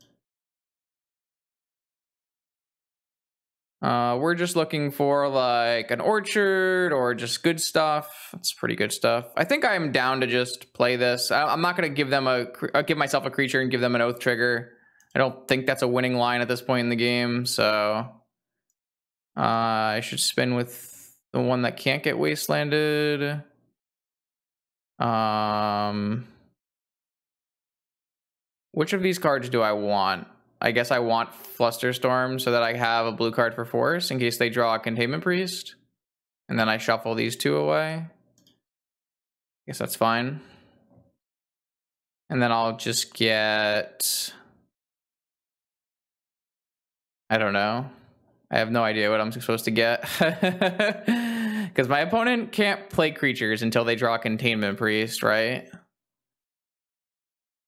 We're just looking for like an Orchard or just good stuff. That's pretty good stuff. I think I'm down to just play this. I'm not going to give myself a creature and give them an Oath trigger. I don't think that's a winning line at this point in the game. So I should spin with the one that can't get wastelanded. Which of these cards do I want? I guess I want Flusterstorm so that I have a blue card for Force in case they draw a Containment Priest. And then I shuffle these two away. Guess that's fine. And then I'll just get... I don't know. I have no idea what I'm supposed to get. Because my opponent can't play creatures until they draw a Containment Priest, right?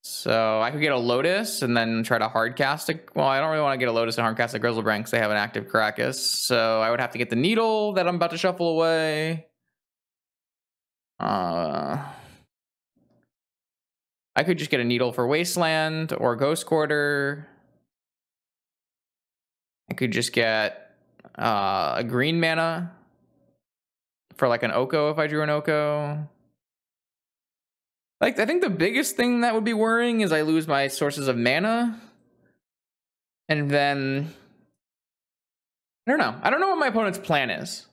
So I could get a Lotus and then try to hardcast it. Well, I don't really want to get a Lotus and hardcast a Grizzlebrand because they have an active Caracas. So I would have to get the Needle that I'm about to shuffle away. I could just get a Needle for Wasteland or Ghost Quarter. I could just get a green mana for like an Oko if I drew an Oko. Like, I think the biggest thing that would be worrying is I lose my sources of mana. And then... I don't know. I don't know what my opponent's plan is.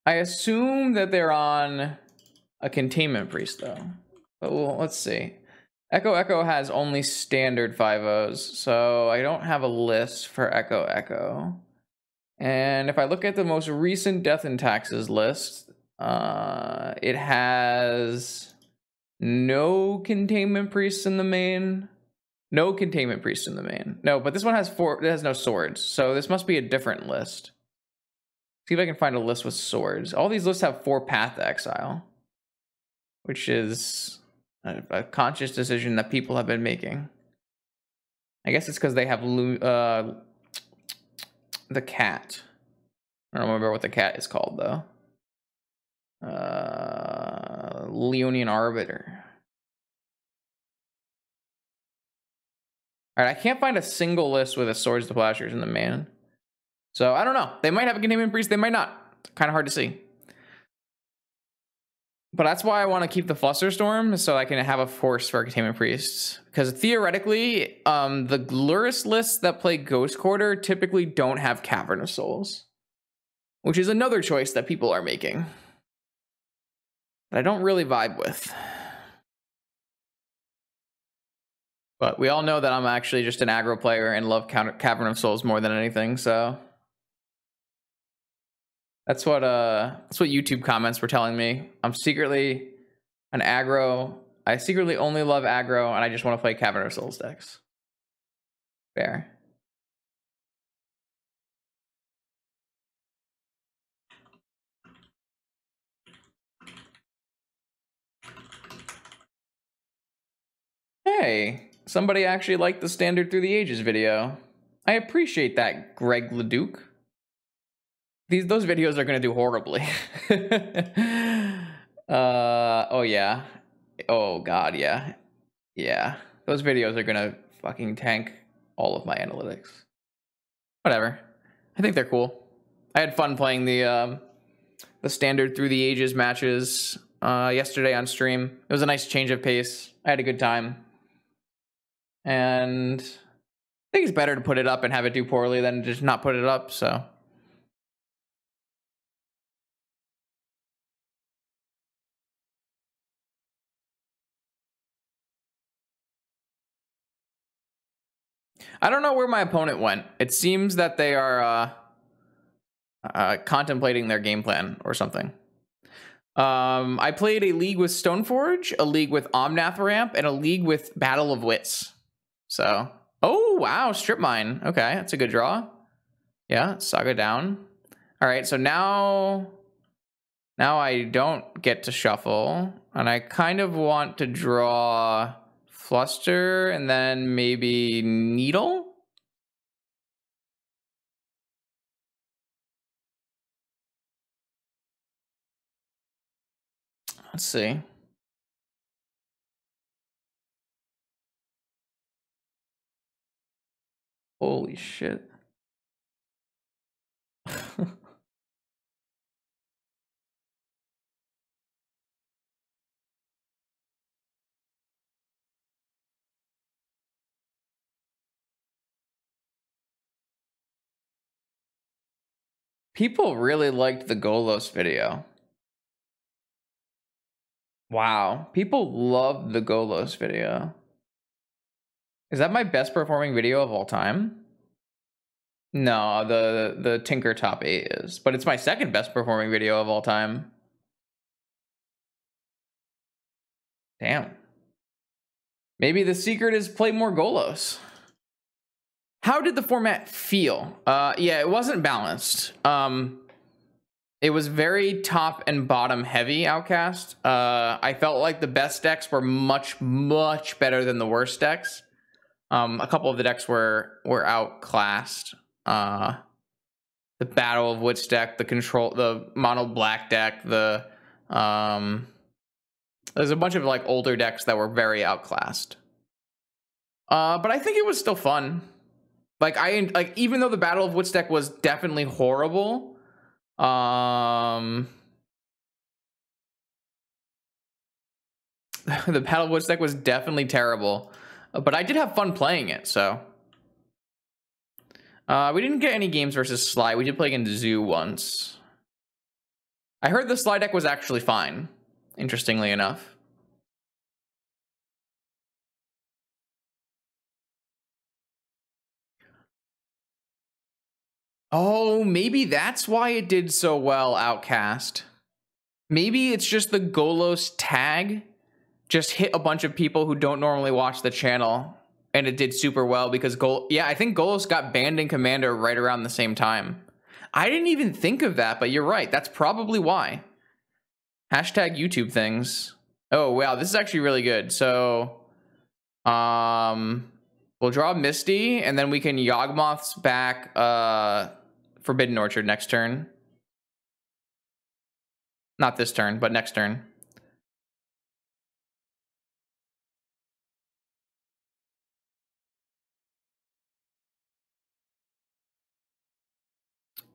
I assume that they're on a Containment Priest, though. But well, let's see. Echo has only standard 5-0s, so I don't have a list for Echo. And if I look at the most recent Death and Taxes list, it has no Containment Priests in the main. No Containment Priests in the main. No, but this one has it has no swords, so this must be a different list. See if I can find a list with swords. All these lists have 4 Path to Exile, which is a conscious decision that people have been making. I guess it's because they have the cat. I don't remember what the cat is called, though. Leonian Arbiter. All right, I can't find a single list with a Swords to Plowshares in the main. So I don't know. They might have a Containment Priest, they might not. It's kind of hard to see. But that's why I want to keep the Flusterstorm, so I can have a Force for Containment Priests. Because theoretically, the Lurrus lists that play Ghost Quarter typically don't have Cavern of Souls, which is another choice that people are making that I don't really vibe with. But we all know that I'm actually just an aggro player and love Cavern of Souls more than anything, so that's what YouTube comments were telling me. I'm secretly an aggro. I secretly only love aggro, and I just want to play Cavern of Souls decks. Fair. Hey, somebody actually liked the Standard Through the Ages video. I appreciate that, Greg Leduc. Those videos are gonna do horribly. Oh yeah. Oh god, yeah. Yeah. Those videos are gonna fucking tank all of my analytics. Whatever. I think they're cool. I had fun playing the Standard Through the Ages matches yesterday on stream. It was a nice change of pace. I had a good time. And I think it's better to put it up and have it do poorly than just not put it up, so. I don't know where my opponent went. It seems that they are contemplating their game plan or something. I played a league with Stoneforge, a league with Omnath Ramp, and a league with Battle of Wits. So, oh wow, Strip Mine. Okay, that's a good draw. Yeah, Saga down. All right, so now I don't get to shuffle, and I kind of want to draw Fluster and then maybe Needle. Let's see. Holy shit. People really liked the Golos video. Wow. People loved the Golos video. Is that my best performing video of all time? No, the Tinker top 8 is, but it's my second best performing video of all time. Damn. Maybe the secret is play more Golos. How did the format feel? Yeah, it wasn't balanced. It was very top and bottom heavy, Outcast. I felt like the best decks were much better than the worst decks. A couple of the decks were outclassed. The Battle of Wits deck, the mono black deck, there's a bunch of like older decks that were very outclassed. But I think it was still fun. Like even though the Battle of Wits deck was definitely horrible, the Battle of Wits deck was definitely terrible, but I did have fun playing it. So we didn't get any games versus Sly. We did play against Zoo once. I heard the Sly deck was actually fine, interestingly enough. Oh, maybe that's why it did so well, Outcast. Maybe it's just the Golos tag just hit a bunch of people who don't normally watch the channel, and it did super well because yeah, I think Golos got banned in Commander right around the same time. I didn't even think of that, but you're right. That's probably why. Hashtag YouTube things. Oh, wow, this is actually really good. So, we'll draw Misty, and then we can Yawgmoth's back Forbidden Orchard next turn. Not this turn, but next turn.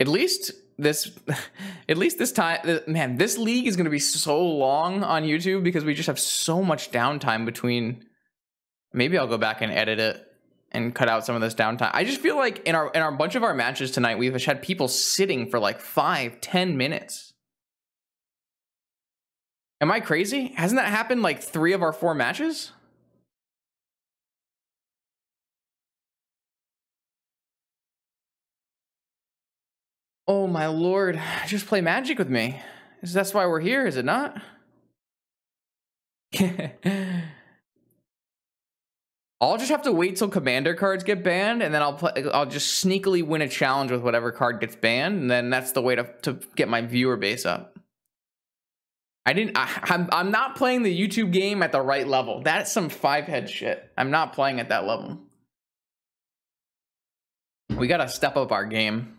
At least this time, man, this league is going to be so long on YouTube because we just have so much downtime between. Maybe I'll go back and edit it and cut out some of this downtime. I just feel like in our bunch of our matches tonight, we've had people sitting for like 5-10 minutes. Am I crazy? Hasn't that happened like 3 of our 4 matches? Oh my lord, just play Magic with me. That's why we're here, is it not? I'll just have to wait till Commander cards get banned, and then I'll just sneakily win a challenge with whatever card gets banned, and then that's the way to get my viewer base up. I'm not playing the YouTube game at the right level. That's some 5-head shit. I'm not playing at that level. We gotta step up our game.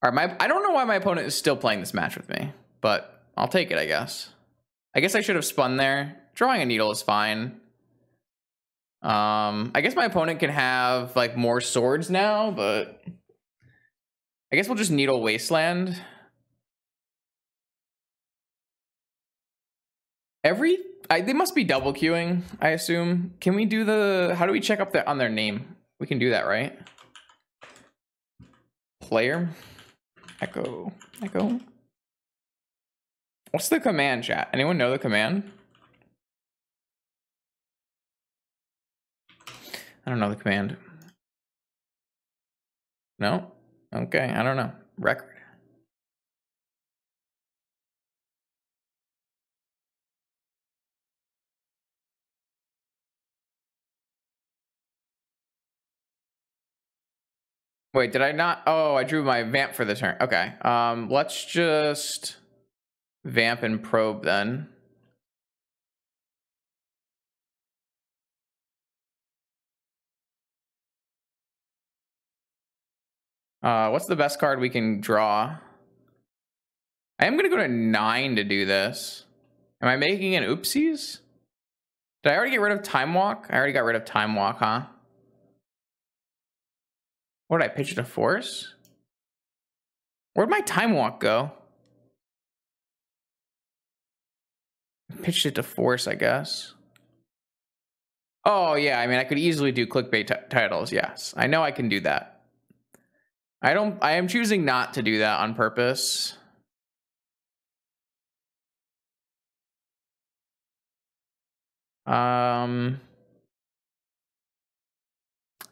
All right, I don't know why my opponent is still playing this match with me, but I'll take it, I guess. I guess I should have spun there. Drawing a needle is fine. I guess my opponent can have like more swords now, but I guess we'll just needle Wasteland. They must be double queuing, I assume. Can we do how do we check up on their name? We can do that, right? Player. Echo. What's the command, chat? Anyone know the command? I don't know the command. No? Okay, I don't know. Record. Wait, did I not? Oh, I drew my vamp for the turn. Okay. Let's just vamp and probe then. What's the best card we can draw? I am gonna go to 9 to do this. Am I making an oopsies? Did I already get rid of Time Walk? I already got rid of Time Walk, huh? What did I pitch it to Force? Where'd my Time Walk go? Pitched it to Force, I guess. Oh yeah, I mean I could easily do clickbait titles. Yes, I know I can do that. I am choosing not to do that on purpose.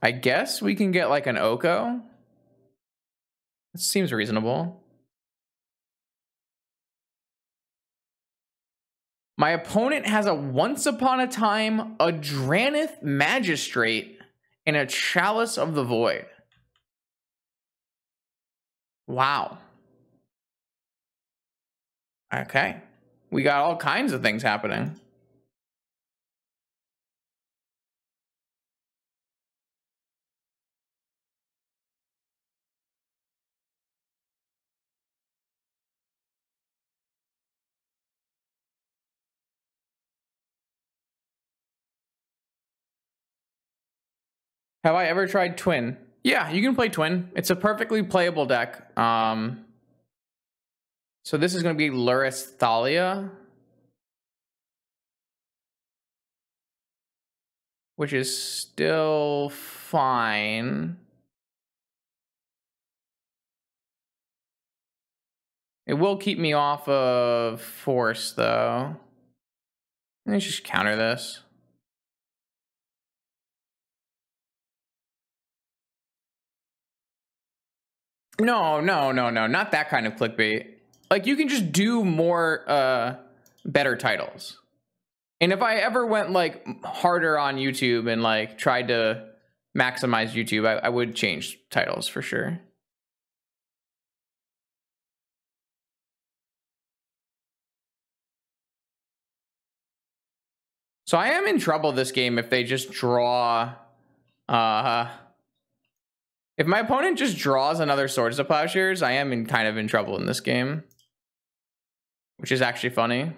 I guess we can get like an Oko. That seems reasonable. My opponent has a Once Upon a Time Adranith Magistrate and a Chalice of the Void. Wow. Okay. We got all kinds of things happening. Have I ever tried Twin? Yeah, you can play Twin. It's a perfectly playable deck. So this is going to be Luris Thalia, which is still fine. It will keep me off of Force, though. Let's just counter this. No, not that kind of clickbait. Like, you can just do more better titles. And if I ever went like harder on YouTube and like tried to maximize YouTube, I would change titles for sure. So I am in trouble this game if they just draw if my opponent just draws another Swords to Plowshares, I am kind of in trouble in this game. Which is actually funny.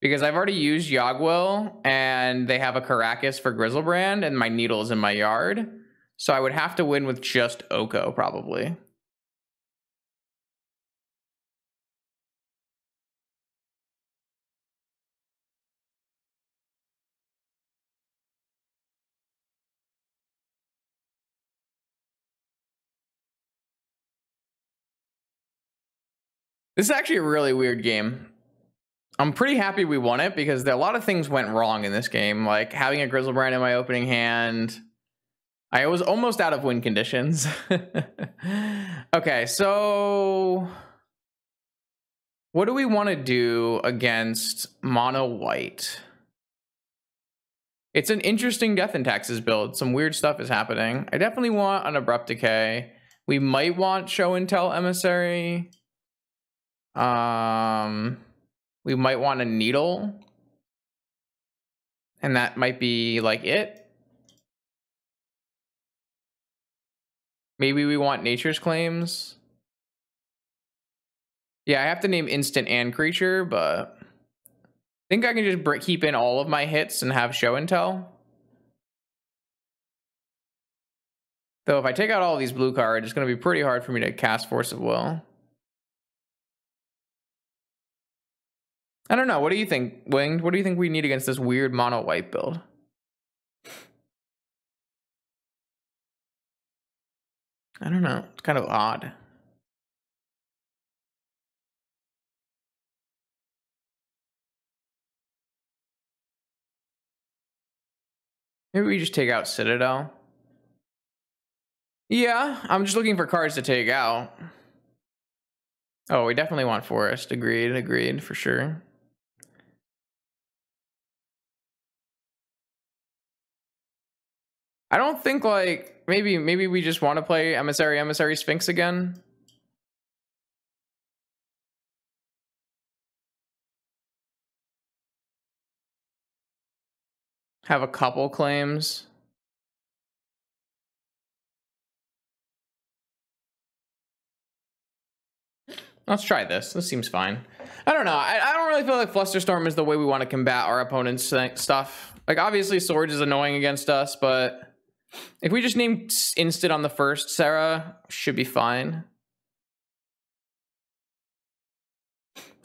Because I've already used Yogwill, and they have a Caracas for Grizzlebrand, and my Needle's in my yard. So I would have to win with just Oko, probably. This is actually a really weird game. I'm pretty happy we won it because a lot of things went wrong in this game. Like having a Grizzlebrand in my opening hand. I was almost out of win conditions. Okay, so what do we want to do against mono white? It's an interesting Death and Taxes build. Some weird stuff is happening. I definitely want an Abrupt Decay. We might want Show and Tell Emissary. We might want a Needle. And that might be like it. Maybe we want Nature's Claims. Yeah, I have to name instant and creature, but I think I can just keep in all of my hits and have Show and Tell. Though if I take out all these blue cards, it's going to be pretty hard for me to cast Force of Will. I don't know. What do you think, Winged? What do you think we need against this weird mono white build? I don't know. It's kind of odd. Maybe we just take out Citadel. Yeah, I'm just looking for cards to take out. Oh, we definitely want Forest. Agreed, for sure. I don't think like maybe we just want to play Emissary Sphinx again. Have a couple claims. Let's try this. This seems fine. I don't know. I don't really feel like Flusterstorm is the way we want to combat our opponent's stuff. Like, obviously, Swords is annoying against us, but if we just name instant on the first, Sarah, should be fine.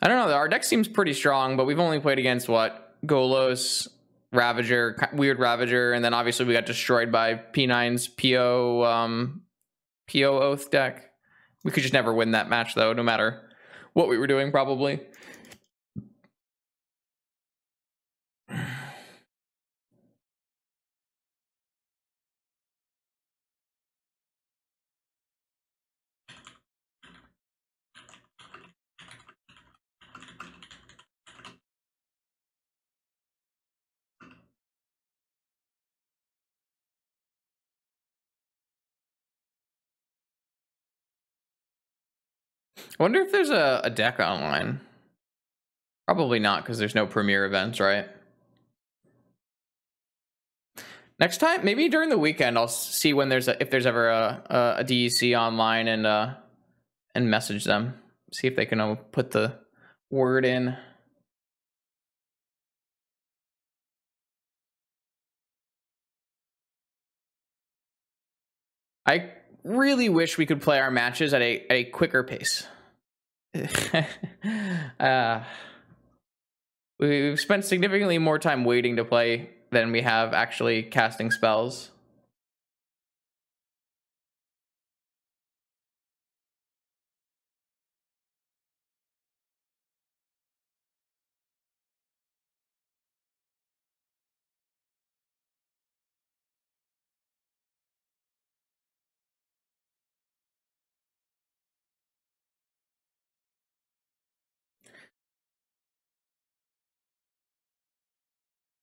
I don't know. Our deck seems pretty strong, but we've only played against, what? Golos, Ravager, Weird Ravager, and then obviously we got destroyed by P9's PO Oath deck. We could just never win that match, though, no matter what we were doing, probably. I wonder if there's a deck online. Probably not, because there's no premiere events, right? Next time, maybe during the weekend, I'll see when if there's ever a DEC online and message them. See if they can put the word in. I really wish we could play our matches at a quicker pace. We've spent significantly more time waiting to play than we have actually casting spells.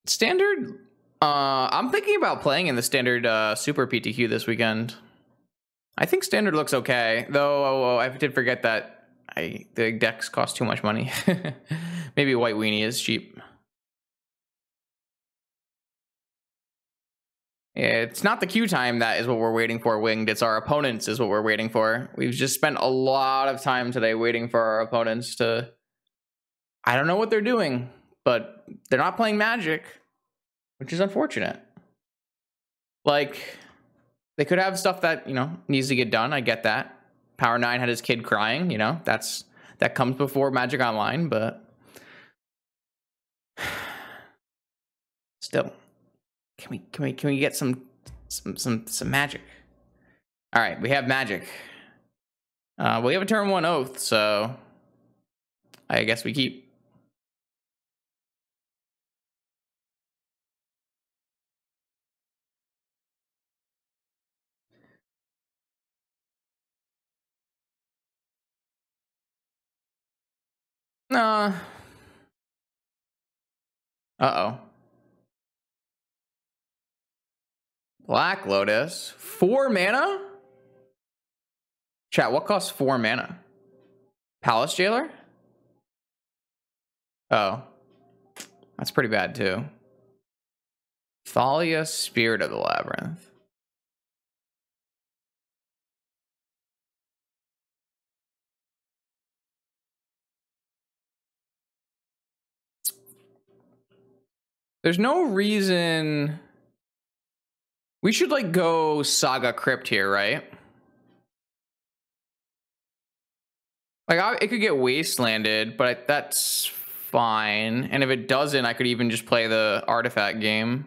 Standard, I'm thinking about playing in the standard Super PTQ this weekend. I think standard looks okay, though. I did forget that the decks cost too much money. Maybe White Weenie is cheap. It's not the queue time that is what we're waiting for, Winged. It's our opponents is what we're waiting for. We've just spent a lot of time today waiting for our opponents to... I don't know what they're doing, but they're not playing Magic, which is unfortunate. Like, they could have stuff that, needs to get done. I get that. Power 9 had his kid crying, that comes before Magic Online, but still, can we get some magic? All right, we have magic. We have a turn 1 oath, so I guess we keep. Uh-oh. Black Lotus. 4 mana? Chat, what costs 4 mana? Palace Jailer? Oh. That's pretty bad, too. Thalia, Spirit of the Labyrinth. There's no reason... We should, go Saga Crypt here, right? It could get Wastelanded, but that's fine. And if it doesn't, I could even just play the Artifact game.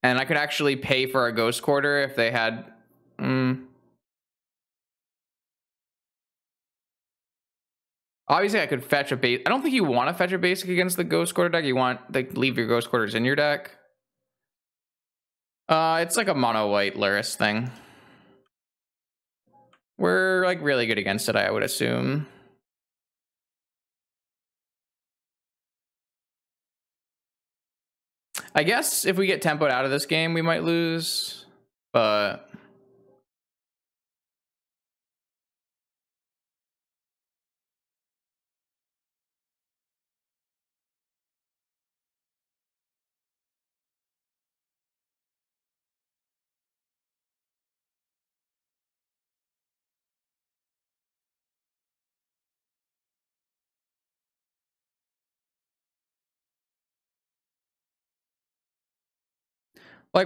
And I could actually pay for a Ghost Quarter if they had... Obviously, I could fetch a base. I don't think you want to fetch a basic against the Ghost Quarter deck. You want to leave your Ghost Quarters in your deck. It's like a mono-white Luris thing. We're, really good against it, I would assume. I guess if we get tempoed out of this game, we might lose. But...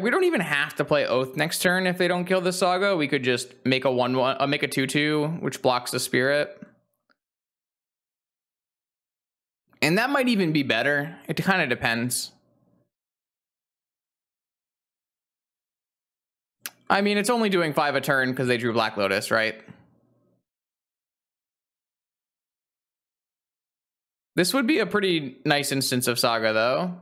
we don't even have to play Oath next turn if they don't kill the Saga. We could just make a 1/1, make a 2/2, which blocks the Spirit. And that might even be better. It kind of depends. I mean, it's only doing 5 a turn because they drew Black Lotus, right? This would be a pretty nice instance of Saga, though.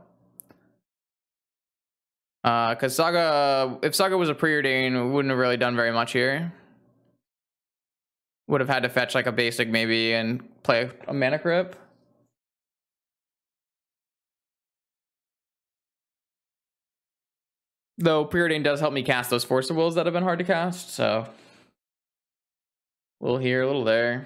Because Saga, if Saga was a preordain, we wouldn't have really done very much here. Would have had to fetch a basic maybe and play a Mana Crypt. Though Preordain does help me cast those Force of Wills that have been hard to cast, so a little here, a little there.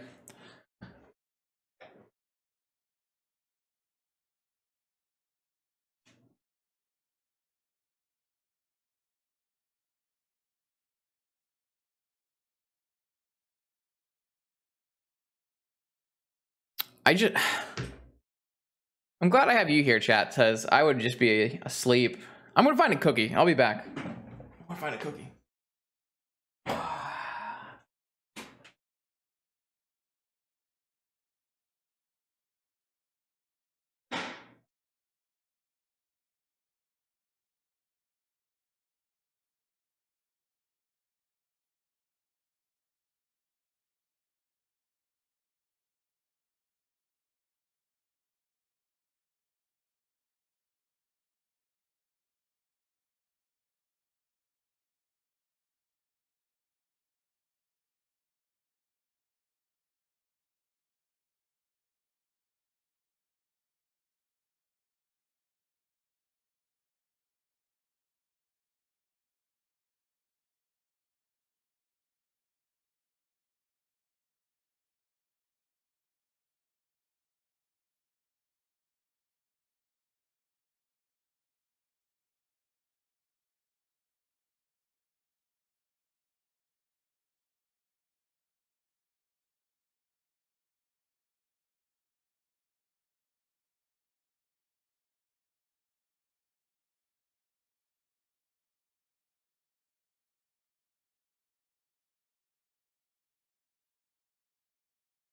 I'm glad I have you here, chat, because I would just be asleep. I'm gonna find a cookie. I'll be back. I'm gonna find a cookie.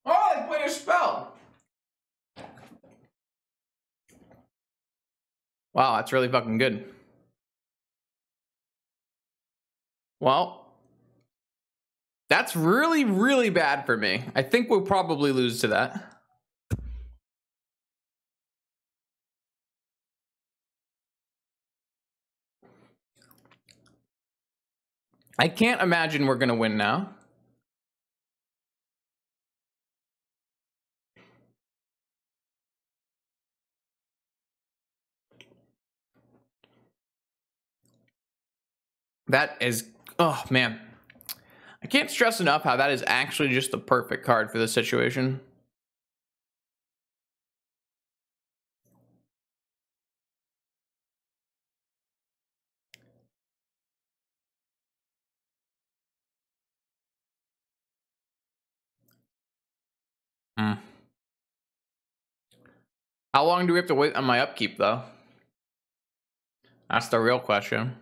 Oh, I played a spell. Wow, that's really fucking good. Well, that's really, really bad for me. I think we'll probably lose to that. I can't imagine we're gonna win now. That is, oh man. I can't stress enough how that is actually just the perfect card for this situation. Hmm. How long do we have to wait on my upkeep, though? That's the real question.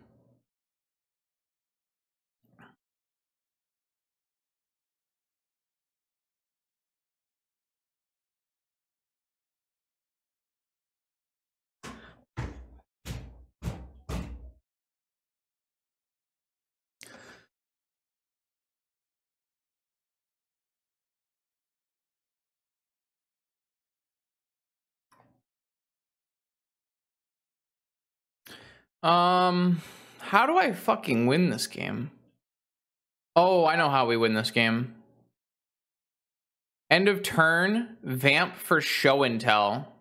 How do I fucking win this game? Oh, I know how we win this game. End of turn, vamp for show and tell.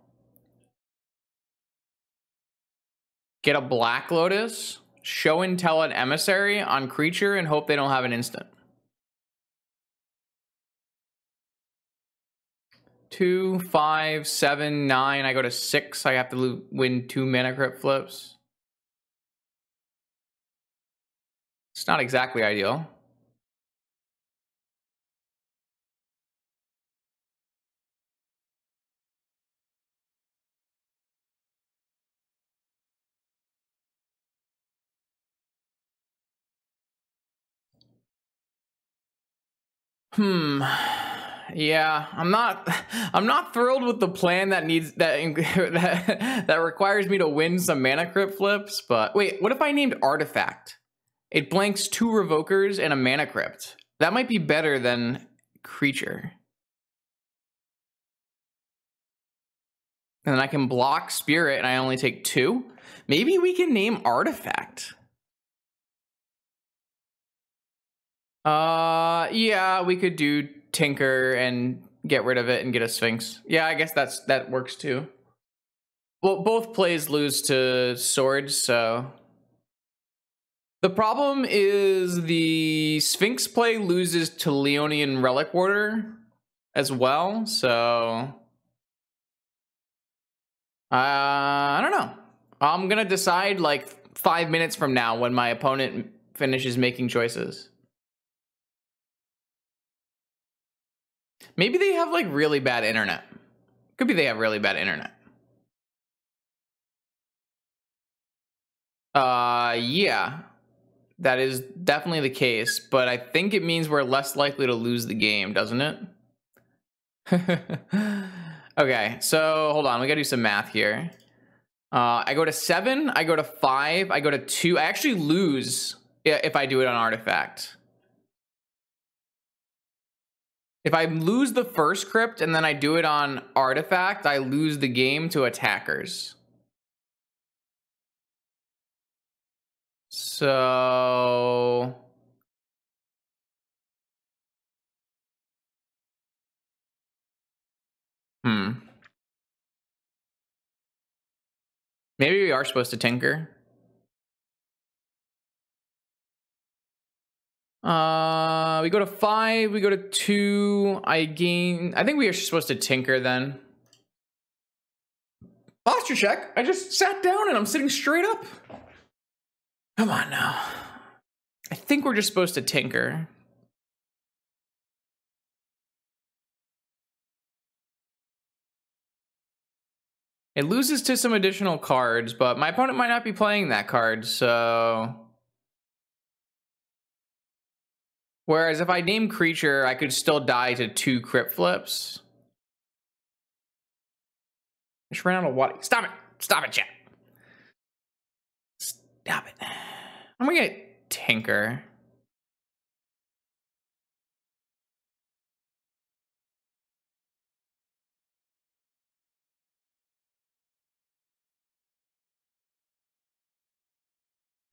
Get a Black Lotus, show and tell an emissary on creature, and hope they don't have an instant. 2, 5, 7, 9. I go to 6. I have to win 2 mana crypt flips. It's not exactly ideal. Yeah, I'm not thrilled with the plan that needs that requires me to win some mana crypt flips, but wait, what if I named Artifact? It blanks 2 Revokers and a mana crypt. That might be better than creature. And then I can block Spirit and I only take 2. Maybe we can name Artifact. Yeah, we could do Tinker and get rid of it and get a Sphinx. Yeah, I guess that works too. Well, both plays lose to swords, so The problem is the Sphinx play loses to Leonian Relic Warder as well, so I don't know. I'm gonna decide like 5 minutes from now when my opponent finishes making choices. Maybe they have like really bad internet. Could be they have really bad internet. Yeah. That is definitely the case, but I think it means we're less likely to lose the game, doesn't it? Okay, so hold on, we gotta do some math here. I go to 7, I go to 5, I go to 2. I actually lose if I do it on Artifact. If I lose the first crypt and then I do it on Artifact, I lose the game to attackers. So maybe we are supposed to tinker. We go to 5, we go to 2, I think we are supposed to tinker then. Posture check. I just sat down and I'm sitting straight up. Come on now. I think we're just supposed to tinker. It loses to some additional cards, but my opponent might not be playing that card, so... Whereas if I name creature, I could still die to 2 crypt flips. I just ran out of water. Stop it! Stop it, chat! Stop it. I'm gonna get tinker.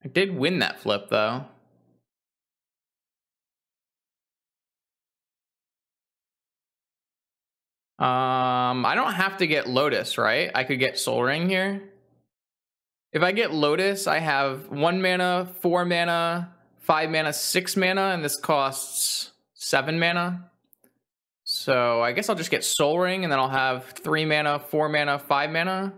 I did win that flip, though. I don't have to get Lotus, right? I could get Soul Ring here. If I get Lotus, I have 1 mana, 4 mana, 5 mana, 6 mana, and this costs 7 mana. So I guess I'll just get Soul Ring, and then I'll have 3 mana, 4 mana, 5 mana.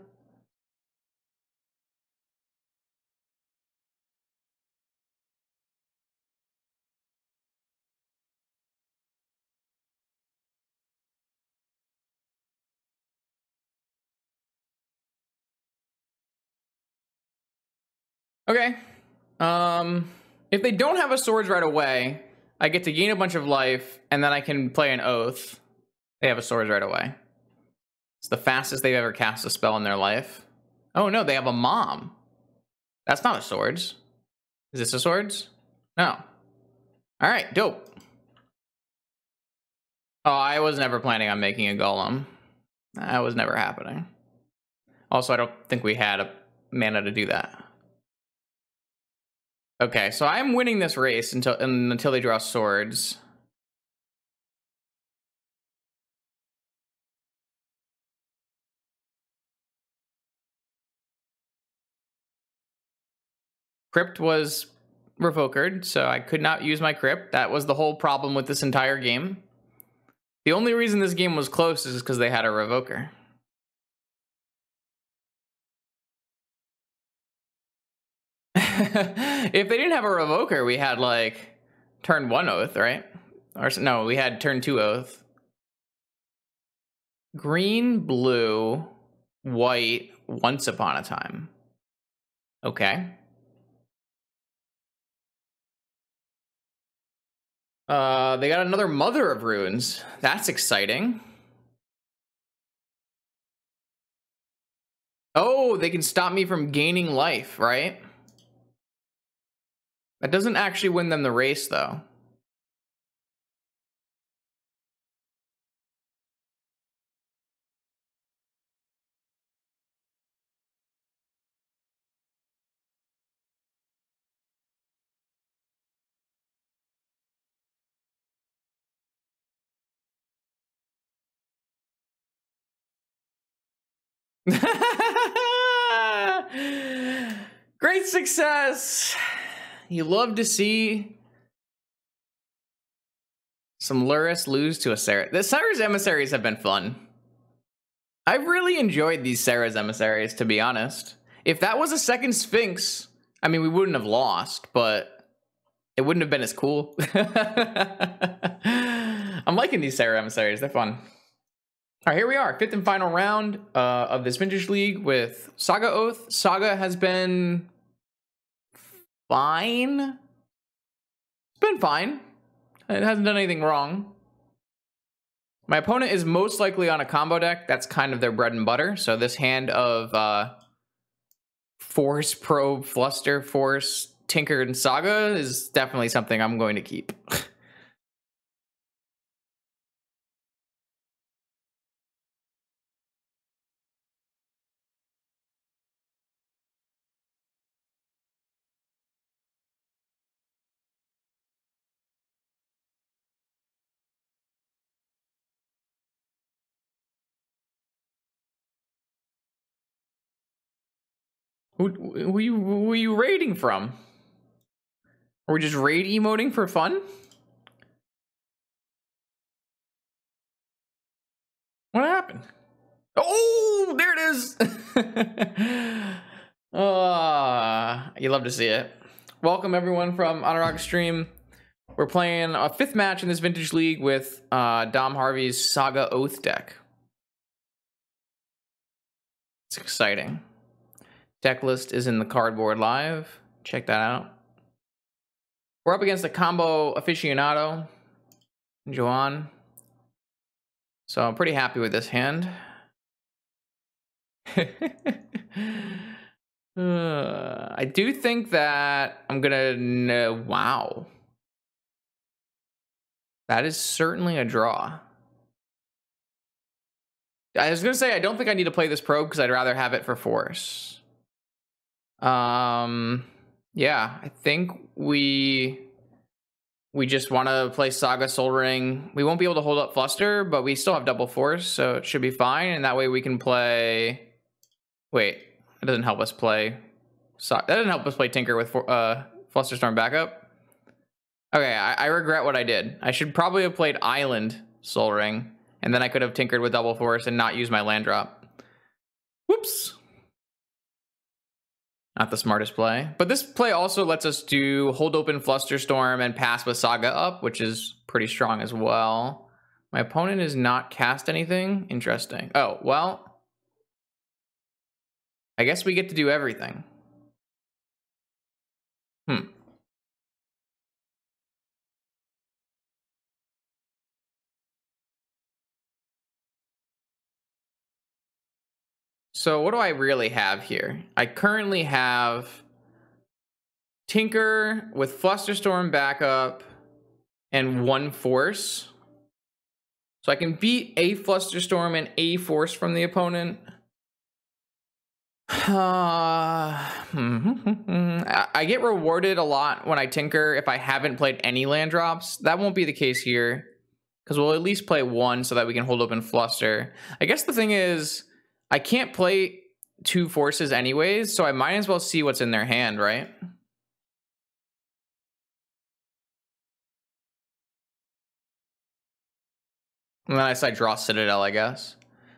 Okay. If they don't have a Swords right away, I get to gain a bunch of life, and then I can play an Oath. They have a Swords right away. It's the fastest they've ever cast a spell in their life. Oh no, they have a Mom. That's not a Swords. Is this a Swords? No. Alright, dope. Oh, I was never planning on making a Golem. That was never happening. Also, I don't think we had a mana to do that. Okay, so I'm winning this race until they draw Swords. Crypt was revokered, so I could not use my Crypt. That was the whole problem with this entire game. The only reason this game was close is because they had a revoker. If they didn't have a revoker, we had like turn 1 Oath, right? Or no, we had turn 2 Oath. Green, blue, white, once upon a time. Okay. They got another Mother of Runes. That's exciting. Oh, they can stop me from gaining life, right? That doesn't actually win them the race, though. Great success. You love to see some Lurrus lose to a Sarah. The Sarah's emissaries have been fun. I've really enjoyed these Sarah's emissaries, to be honest. If that was a second Sphinx, I mean, we wouldn't have lost, but it wouldn't have been as cool. I'm liking these Sarah emissaries. They're fun. All right, here we are. 5th and final round of this Vintage League with Saga Oath. Saga has been fine. It's been fine. It hasn't done anything wrong. My opponent is most likely on a combo deck. That's kind of their bread and butter. So this hand of Force, Probe, Fluster, Force, Tinker, and Saga is definitely something I'm going to keep. Who are you raiding from? Are we just raid emoting for fun? What happened? Oh, there it is. You love to see it. Welcome everyone from Honorok Stream. We're playing a 5th match in this Vintage League with Dom Harvey's Saga Oath deck. It's exciting. Deck list is in the cardboard live. Check that out. We're up against a combo aficionado, Joanne. So I'm pretty happy with this hand. I do think that I'm gonna know. Wow. That is certainly a draw. I was gonna say, I don't think I need to play this probe because I'd rather have it for force. Yeah, I think we just want to play Saga Soul Ring. We won't be able to hold up Fluster, but we still have double force, so it should be fine. And that way we can play. Wait, that doesn't help us play. That doesn't help us play Tinker with Flusterstorm backup. Okay, I regret what I did. I should probably have played Island Soul Ring, and then I could have tinkered with double force and not use my land drop. Whoops. Not the smartest play. But this play also lets us do hold open Flusterstorm and pass with Saga up, which is pretty strong as well. My opponent is not cast anything. Interesting. Oh, well. I guess we get to do everything. So what do I really have here? I currently have Tinker with Flusterstorm backup and 1 force. So I can beat a Flusterstorm and a force from the opponent. I get rewarded a lot when I Tinker if I haven't played any land drops. That won't be the case here, because we'll at least play 1 so that we can hold open Fluster. I guess the thing is, I can't play 2 forces anyways, so I might as well see what's in their hand, right? Unless I draw Citadel, I guess.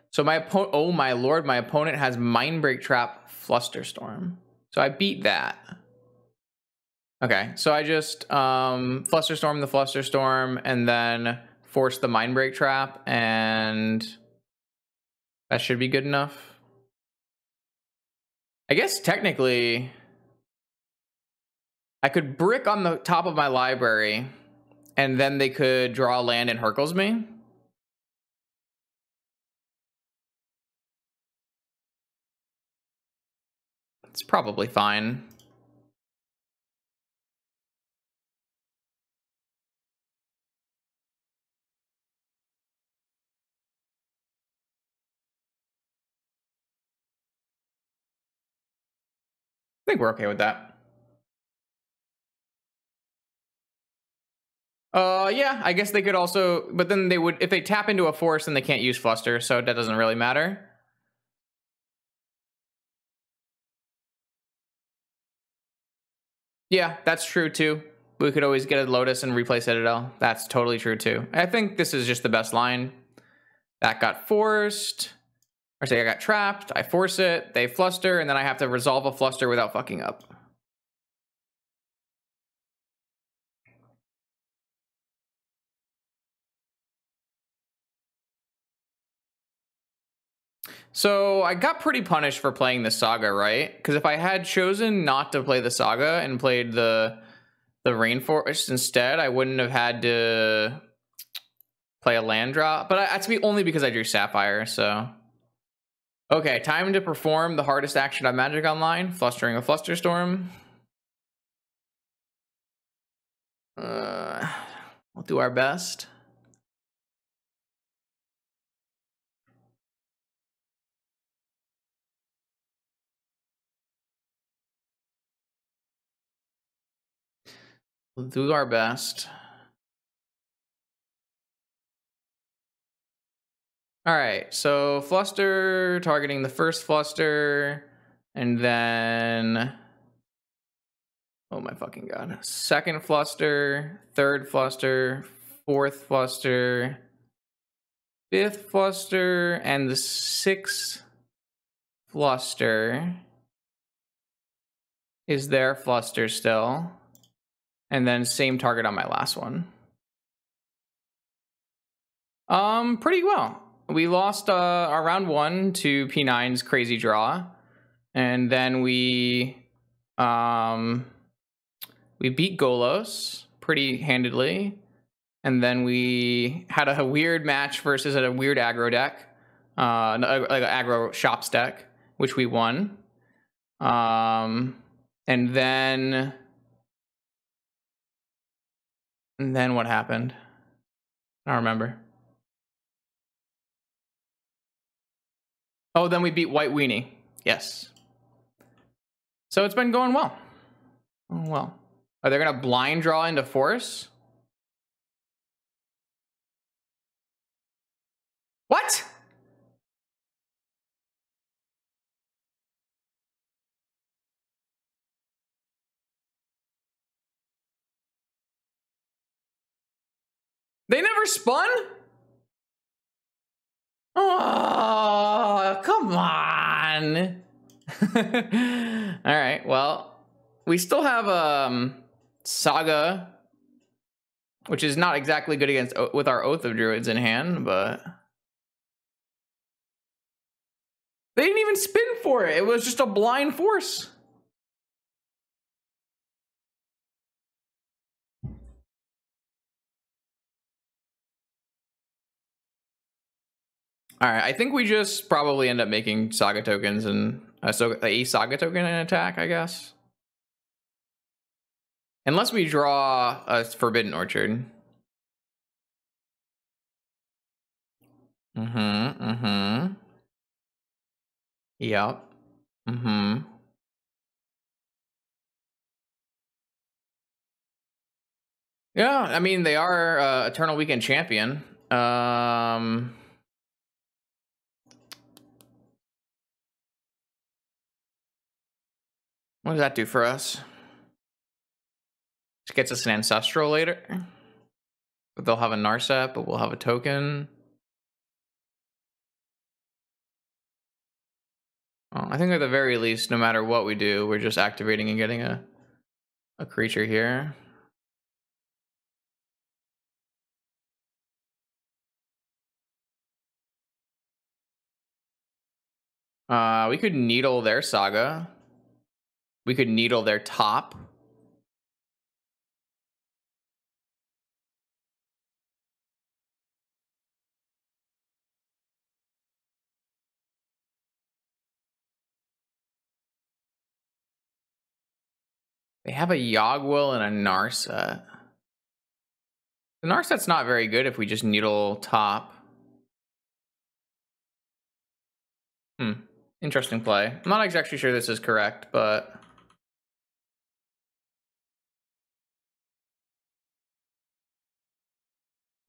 So my opponent, oh my lord, my opponent has Mindbreak Trap Flusterstorm. So I beat that. Okay, so I just Flusterstorm the Flusterstorm and then force the Mindbreak Trap, and that should be good enough. I guess technically I could brick on the top of my library and then they could draw a land and Hercules me. It's probably fine. I think we're okay with that. Yeah, I guess they could also, but then they would, if they tap into a force, then they can't use Fluster, so that doesn't really matter. Yeah, that's true too. We could always get a Lotus and replay Citadel. That's totally true too. I think this is just the best line. That got forced. Or say I got trapped. I force it. They fluster, and then I have to resolve a fluster without fucking up. So I got pretty punished for playing the Saga, right? Because if I had chosen not to play the Saga and played the Rainforest instead, I wouldn't have had to play a land drop. But that's only because I drew Sapphire, so... Okay, time to perform the hardest action on Magic Online, flustering a Flusterstorm. We'll do our best. We'll do our best. All right, so Fluster, targeting the first Fluster, and then... Oh my fucking god. Second Fluster, third Fluster, fourth Fluster, fifth Fluster, and the sixth Fluster is their Fluster still. And then same target on my last one. Pretty well. We lost our round 1 to P9's crazy draw. And then we beat Golos pretty handedly. And then we had a weird match versus a weird aggro deck, like an aggro shops deck, which we won. And then what happened? I don't remember. Oh, then we beat White Weenie. Yes. So it's been going well. Oh, well. Are they going to blind draw into Force? What? They never spun? Oh, come on. All right, well, we still have Saga, which is not exactly good against with our Oath of Druids in hand, but they didn't even spin for it. It was just a blind force. All right, I think we just probably end up making Saga tokens and a Saga token and attack, I guess. Unless we draw a Forbidden Orchard. Yep. Yeah, I mean, they are Eternal Weekend champion. What does that do for us? Just gets us an Ancestral later. But they'll have a Narset, but we'll have a token. Well, I think at the very least, no matter what we do, we're just activating and getting a creature here. We could needle their Saga. We could needle their top. They have a Yogwill and a Narset. The Narset's not very good if we just needle top. Interesting play. I'm not exactly sure this is correct, but...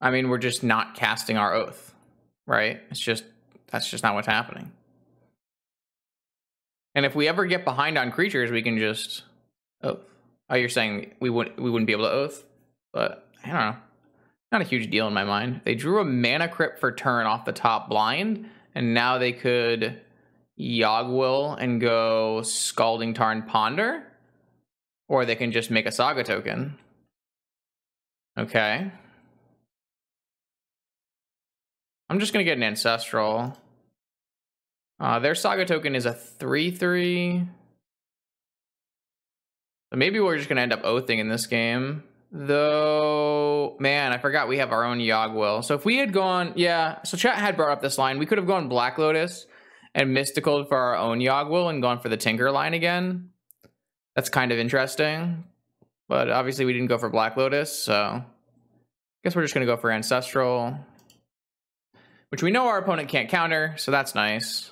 I mean, we're just not casting our Oath, right? It's just, that's just not what's happening. And if we ever get behind on creatures, we can just... Oath. Oh, you're saying we wouldn't be able to oath, but I don't know. Not a huge deal in my mind. They drew a mana crypt for turn off the top blind, and now they could Yogwill and go Scalding Tarn Ponder, or they can just make a Saga token. Okay. I'm just gonna get an Ancestral. Their Saga token is a 3/3. So maybe we're just gonna end up oathing in this game. Though, man, I forgot we have our own Yogwill. So if we had gone, yeah, so chat had brought up this line. We could have gone Black Lotus and Mystical for our own Yogwill and gone for the Tinker line again. That's kind of interesting. But obviously we didn't go for Black Lotus, so I guess we're just gonna go for Ancestral, which we know our opponent can't counter, so that's nice.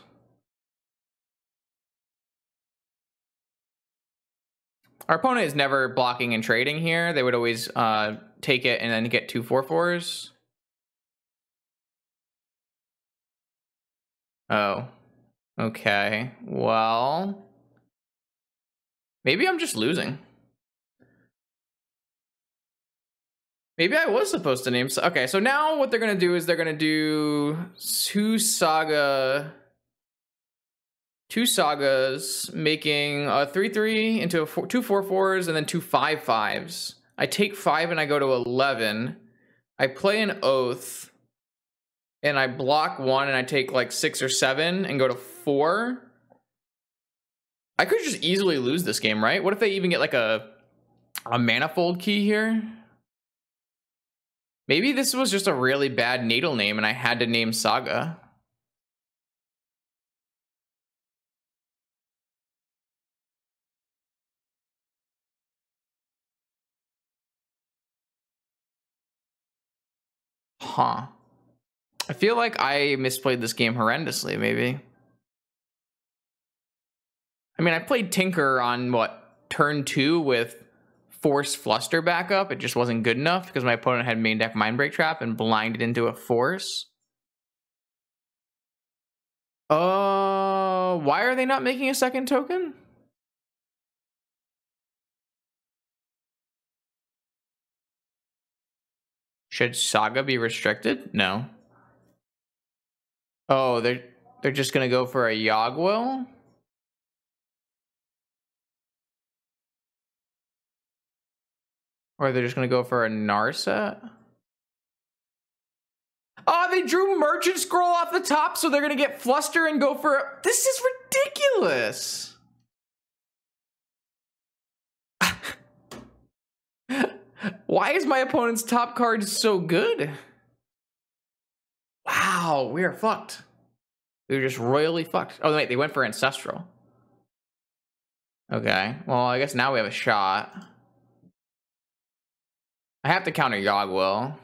Our opponent is never blocking and trading here. They would always take it and then get 2 4/4s. Oh, okay. Well, maybe I'm just losing. Maybe I was supposed to name... Okay, so now what they're going to do is they're going to do 2 Sagas, making a 3/3 into 2 4/4s and then 2 5/5s. I take 5 and I go to 11. I play an Oath and I block 1 and I take like 6 or 7 and go to 4. I could just easily lose this game, right? What if they even get like a Manifold Key here? Maybe this was just a really bad natal name and I had to name Saga. Huh. I feel like I misplayed this game horrendously, maybe. I mean, I played Tinker on, what, turn 2 with Force Fluster backup. It just wasn't good enough because my opponent had main deck Mindbreak Trap and blinded into a Force. Why are they not making a second token? Should Saga be restricted? No. Oh, they're just gonna go for a Yogwill? Or they're just gonna go for a Narset? Oh, they drew Merchant Scroll off the top, so they're gonna get Fluster and go for a... This is ridiculous! Why is my opponent's top card so good? Wow, we are fucked. We were just royally fucked. Oh, wait, they went for Ancestral. Okay, well, I guess now we have a shot. I have to counter Yogwill.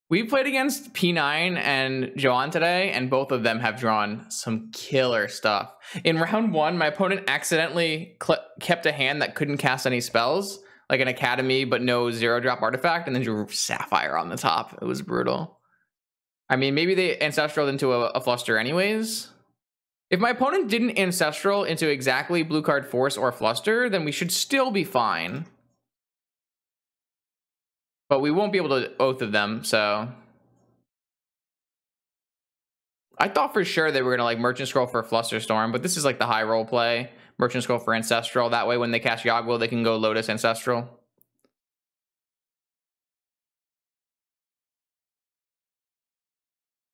We played against P9 and Joan today, and both of them have drawn some killer stuff. In round 1, my opponent accidentally kept a hand that couldn't cast any spells, like an Academy, but no 0-drop artifact, and then drew Sapphire on the top. It was brutal. I mean, maybe they Ancestraled into a Fluster anyways. If my opponent didn't Ancestral into exactly blue card Force or Fluster, then we should still be fine. But we won't be able to Oath of them, so... I thought for sure they were going to like Merchant Scroll for Fluster Storm, but this is like the high roll play. Merchant Scroll for Ancestral. That way when they cast Yogwill, they can go Lotus Ancestral.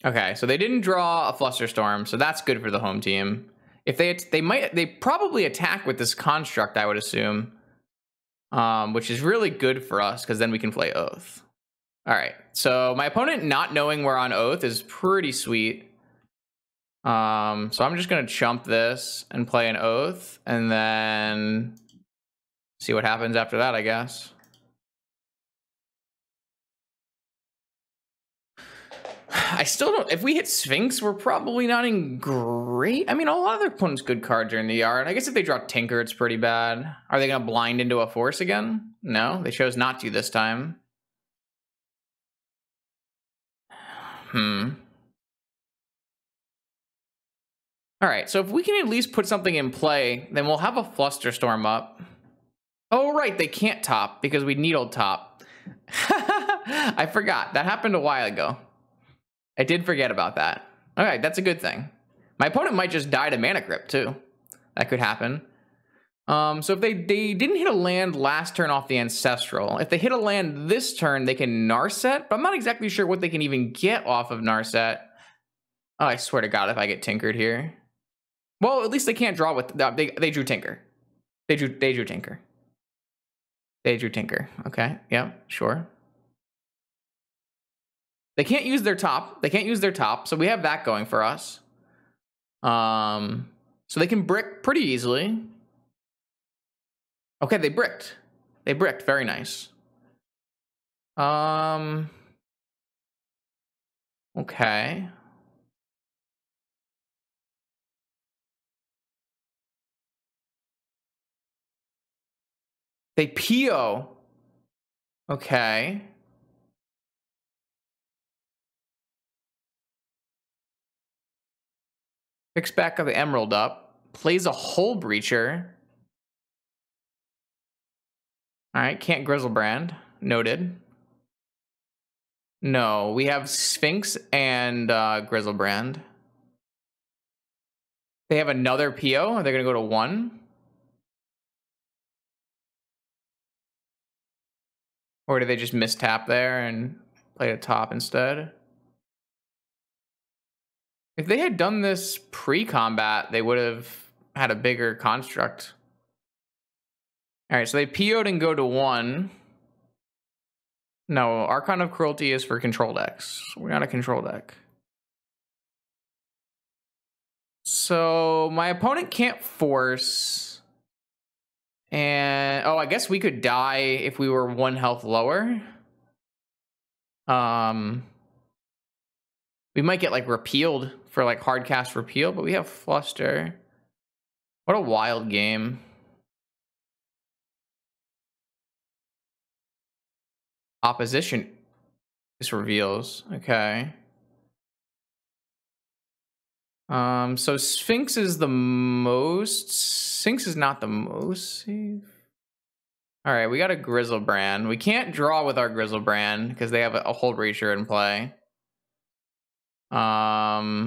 Okay, so they didn't draw a Fluster Storm, so that's good for the home team. If they probably attack with this construct, I would assume. Which is really good for us because then we can play Oath. All right, so my opponent not knowing we're on Oath is pretty sweet. So I'm just gonna chump this and play an Oath and then see what happens after that, I guess. I still don't... If we hit Sphinx, we're probably not in great... I mean, a lot of their opponents' good cards are in the yard. I guess if they draw Tinker, it's pretty bad. Are they going to blind into a Force again? No, they chose not to this time. All right, so if we can at least put something in play, then we'll have a Flusterstorm up. Oh, right, they can't top because we needle top. I forgot. That happened a while ago. I did forget about that. All right, that's a good thing. My opponent might just die to Mana Crypt, too. That could happen. So if they didn't hit a land last turn off the Ancestral, if they hit a land this turn, they can Narset, but I'm not exactly sure what they can even get off of Narset. Oh, I swear to God, if I get Tinkered here. Well, at least they can't draw with, they drew Tinker. They drew Tinker. They drew Tinker. Okay, yeah, sure. They can't use their top. They can't use their top, so we have that going for us. So they can brick pretty easily. Okay, they bricked. They bricked. Very nice. Okay. They PO. Okay. Picks back of the Emerald up. Plays a Hull Breacher. Alright, can't Grizzlebrand. Noted. No, we have Sphinx and Grizzlebrand. They have another PO? Are they going to go to 1? Or did they just mistap there and play a top instead? If they had done this pre-combat, they would have had a bigger construct. All right, so they PO'd and go to 1. No, Archon of Cruelty is for control decks. We're not a control deck. So my opponent can't force. And, oh, I guess we could die if we were 1 health lower. We might get, like, repealed for, like, hard cast repeal, but we have Fluster. What a wild game. Opposition. This reveals. Okay. So Sphinx is the most. Sphinx is not the most safe. All right, we got a Grizzlebrand. We can't draw with our Grizzlebrand because they have a Hull Breacher in play. I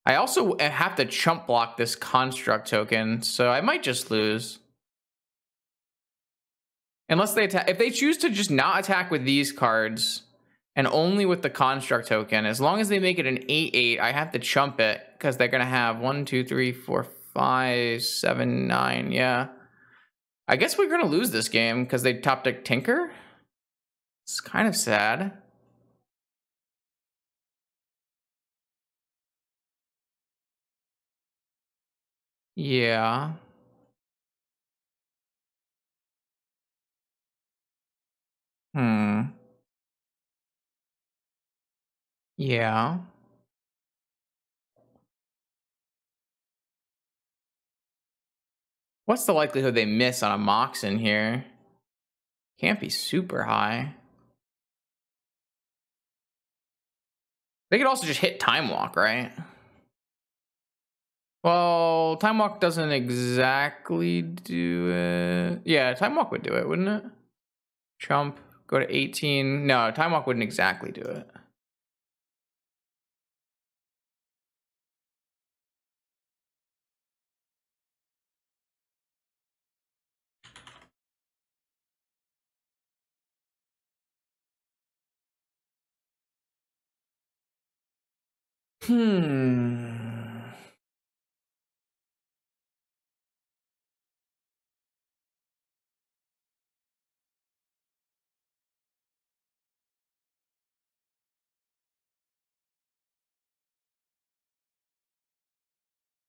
also have to chump block this construct token, so I might just lose. Unless they attack. If they choose to just not attack with these cards and only with the construct token, as long as they make it an 8/8, I have to chump it because they're going to have 1, 2, 3, 4, 5, 7, 9. Yeah. I guess we're going to lose this game because they top deck Tinker. It's kind of sad. Yeah. Yeah. What's the likelihood they miss on a Mox in here? Can't be super high. They could also just hit Time Walk, right? Well, Time Walk doesn't exactly do it. Yeah, Time Walk would do it, wouldn't it? Chump, go to 18. No, Time Walk wouldn't exactly do it.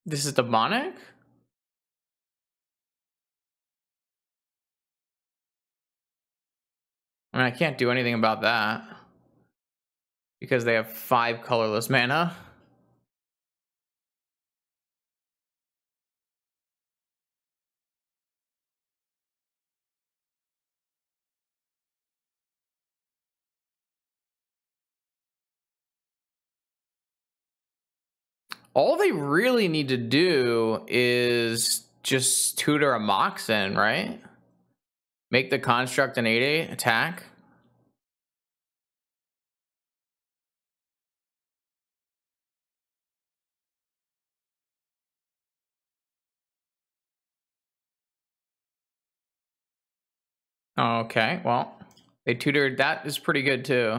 This is demonic? I mean, I can't do anything about that. Because they have 5 colorless mana. All they really need to do is just tutor a Moxen, right? Make the construct an 8/8 attack. Okay, well, they tutored. That is pretty good too.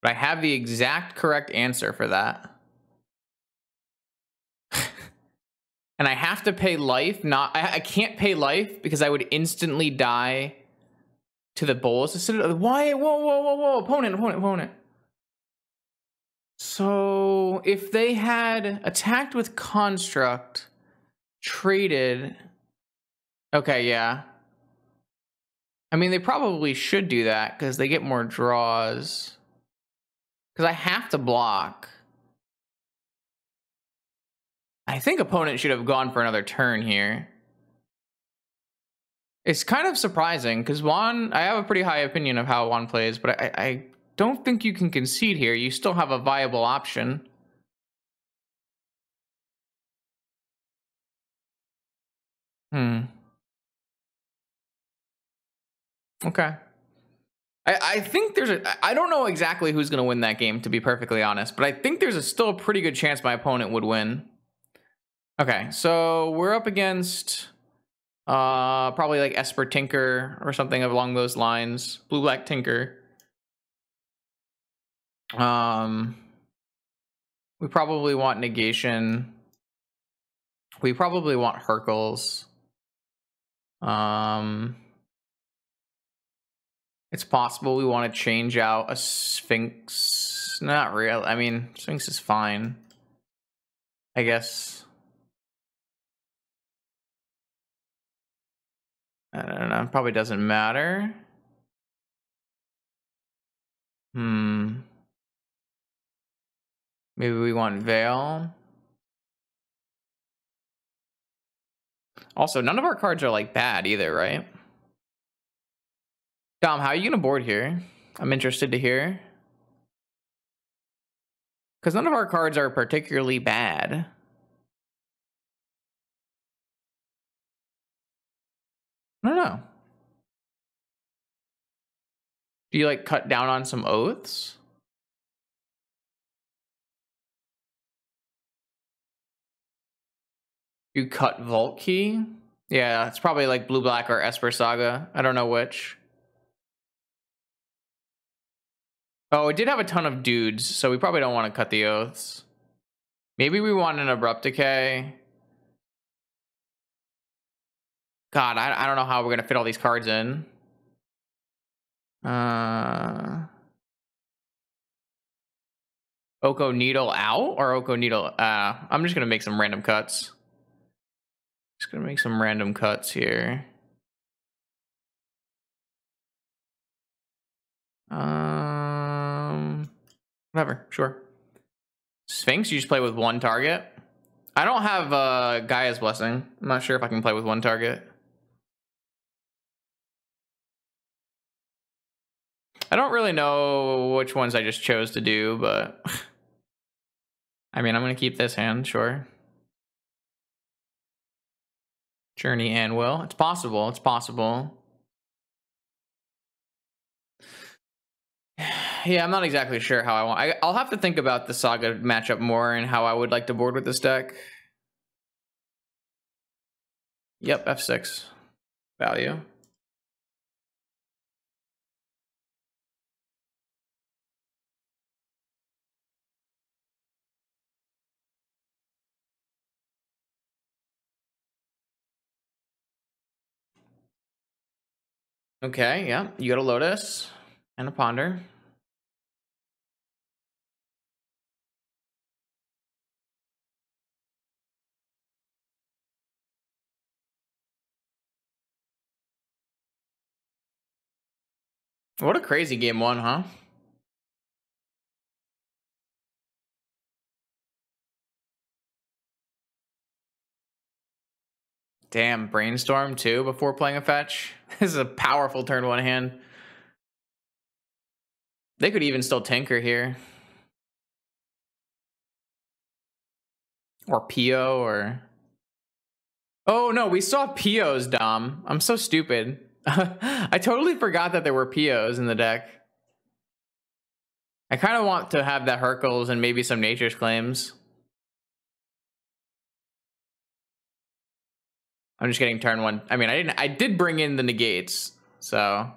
But I have the exact correct answer for that. And I have to pay life. I can't pay life because I would instantly die to the bolus. Why? Whoa. Opponent. So if they had attacked with construct, traded. Okay, yeah. I mean, they probably should do that because they get more draws. Because I have to block. I think opponent should have gone for another turn here. It's kind of surprising because Juan, I have a pretty high opinion of how Juan plays, but I don't think you can concede here. You still have a viable option. Okay. I think there's I don't know exactly who's going to win that game, to be perfectly honest, but I think there's still a pretty good chance my opponent would win. Okay, so we're up against probably like Esper Tinker or something along those lines. Blue-black Tinker. We probably want negation. We probably want Hercules. It's possible we want to change out a Sphinx. Not real. I mean, Sphinx is fine, I guess. I don't know. Probably doesn't matter. Maybe we want Veil. Also, none of our cards are like bad either, right? Dom, how are you gonna board here? I'm interested to hear. Because none of our cards are particularly bad. I don't know. Do you like cut down on some oaths? You cut Vault Key? Yeah, it's probably like blue-black or Esper Saga. I don't know which. Oh, it did have a ton of dudes, so we probably don't want to cut the oaths. Maybe we want an Abrupt Decay. God, I don't know how we're going to fit all these cards in. Oko Needle out or Oko Needle? I'm just going to make some random cuts. Just going to make some random cuts here. Whatever, sure. Sphinx, you just play with one target. I don't have Gaia's Blessing. I'm not sure if I can play with one target. I don't really know which ones I just chose to do, but I mean, I'm going to keep this hand, sure. Journey and Will. It's possible. It's possible. Yeah, I'm not exactly sure how I want. I'll have to think about the Saga matchup more and how I would like to board with this deck. Yep, F6 value. Okay, yeah, you got a Lotus and a Ponder. What a crazy game one, huh? Damn, Brainstorm too before playing a fetch. This is a powerful turn one hand. They could even still tinker here. Or Pio or... Oh, no, we saw Pios, Dom. I'm so stupid. I totally forgot that there were Pios in the deck. I kind of want to have that Hercules and maybe some Nature's Claims. I'm just getting turn one. I mean, I did bring in the negates, so...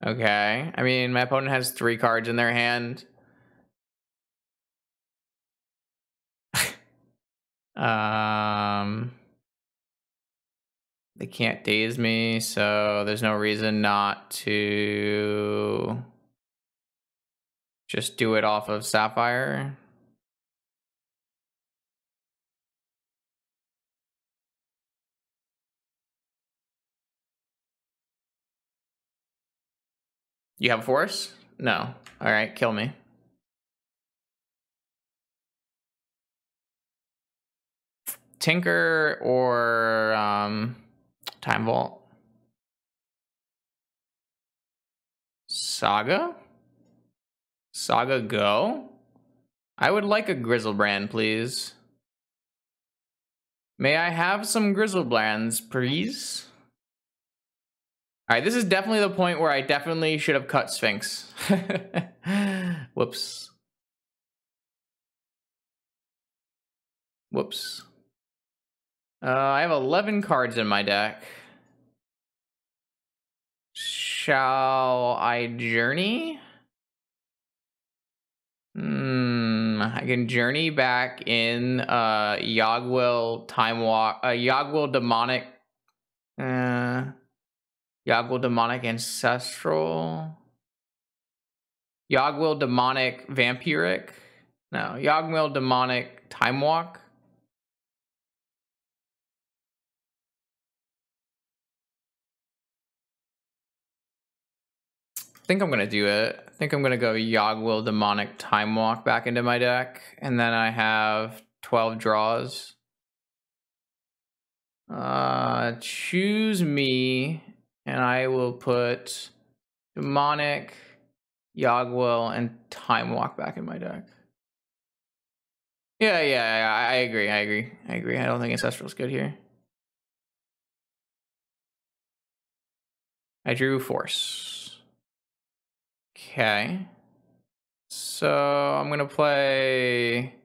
Okay. I mean, my opponent has 3 cards in their hand. They can't daze me, so there's no reason not to just do it off of Sapphire. You have force? No. All right, kill me. Tinker or Time Vault. Saga? Saga go? I would like a Grizzlebrand, please. May I have some Grizzlebrands, please? All right, this is definitely the point where I definitely should have cut Sphinx. Whoops. Whoops. I have 11 cards in my deck. Shall I journey? I can journey back in Yogwill Time Walk, Yogwill Demonic, Yogwill Demonic Ancestral, Yogwill Demonic Vampiric, no, Yogwill Demonic Time Walk. I think I'm gonna do it. I think I'm gonna go Yogwill Demonic Time Walk back into my deck, and then I have 12 draws. Choose me, and I will put Demonic, Yogwill, and Time Walk back in my deck. Yeah, I agree. I don't think Ancestral's good here. I drew Force. Okay. So I'm gonna play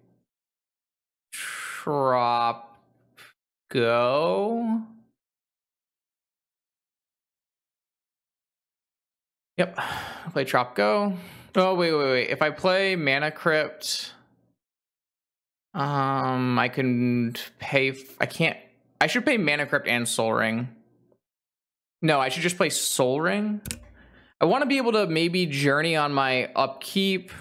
Trop Go. Yep. I'll play Trop Go. Oh, wait. If I play Mana Crypt, I can pay. I can't. I should pay Mana Crypt and Soul Ring. No, I should just play Soul Ring. I want to be able to maybe journey on my upkeep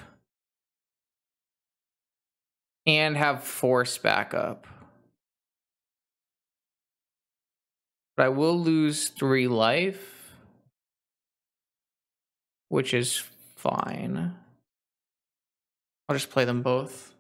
and have Force backup. But I will lose 3 life, which is fine. I'll just play them both.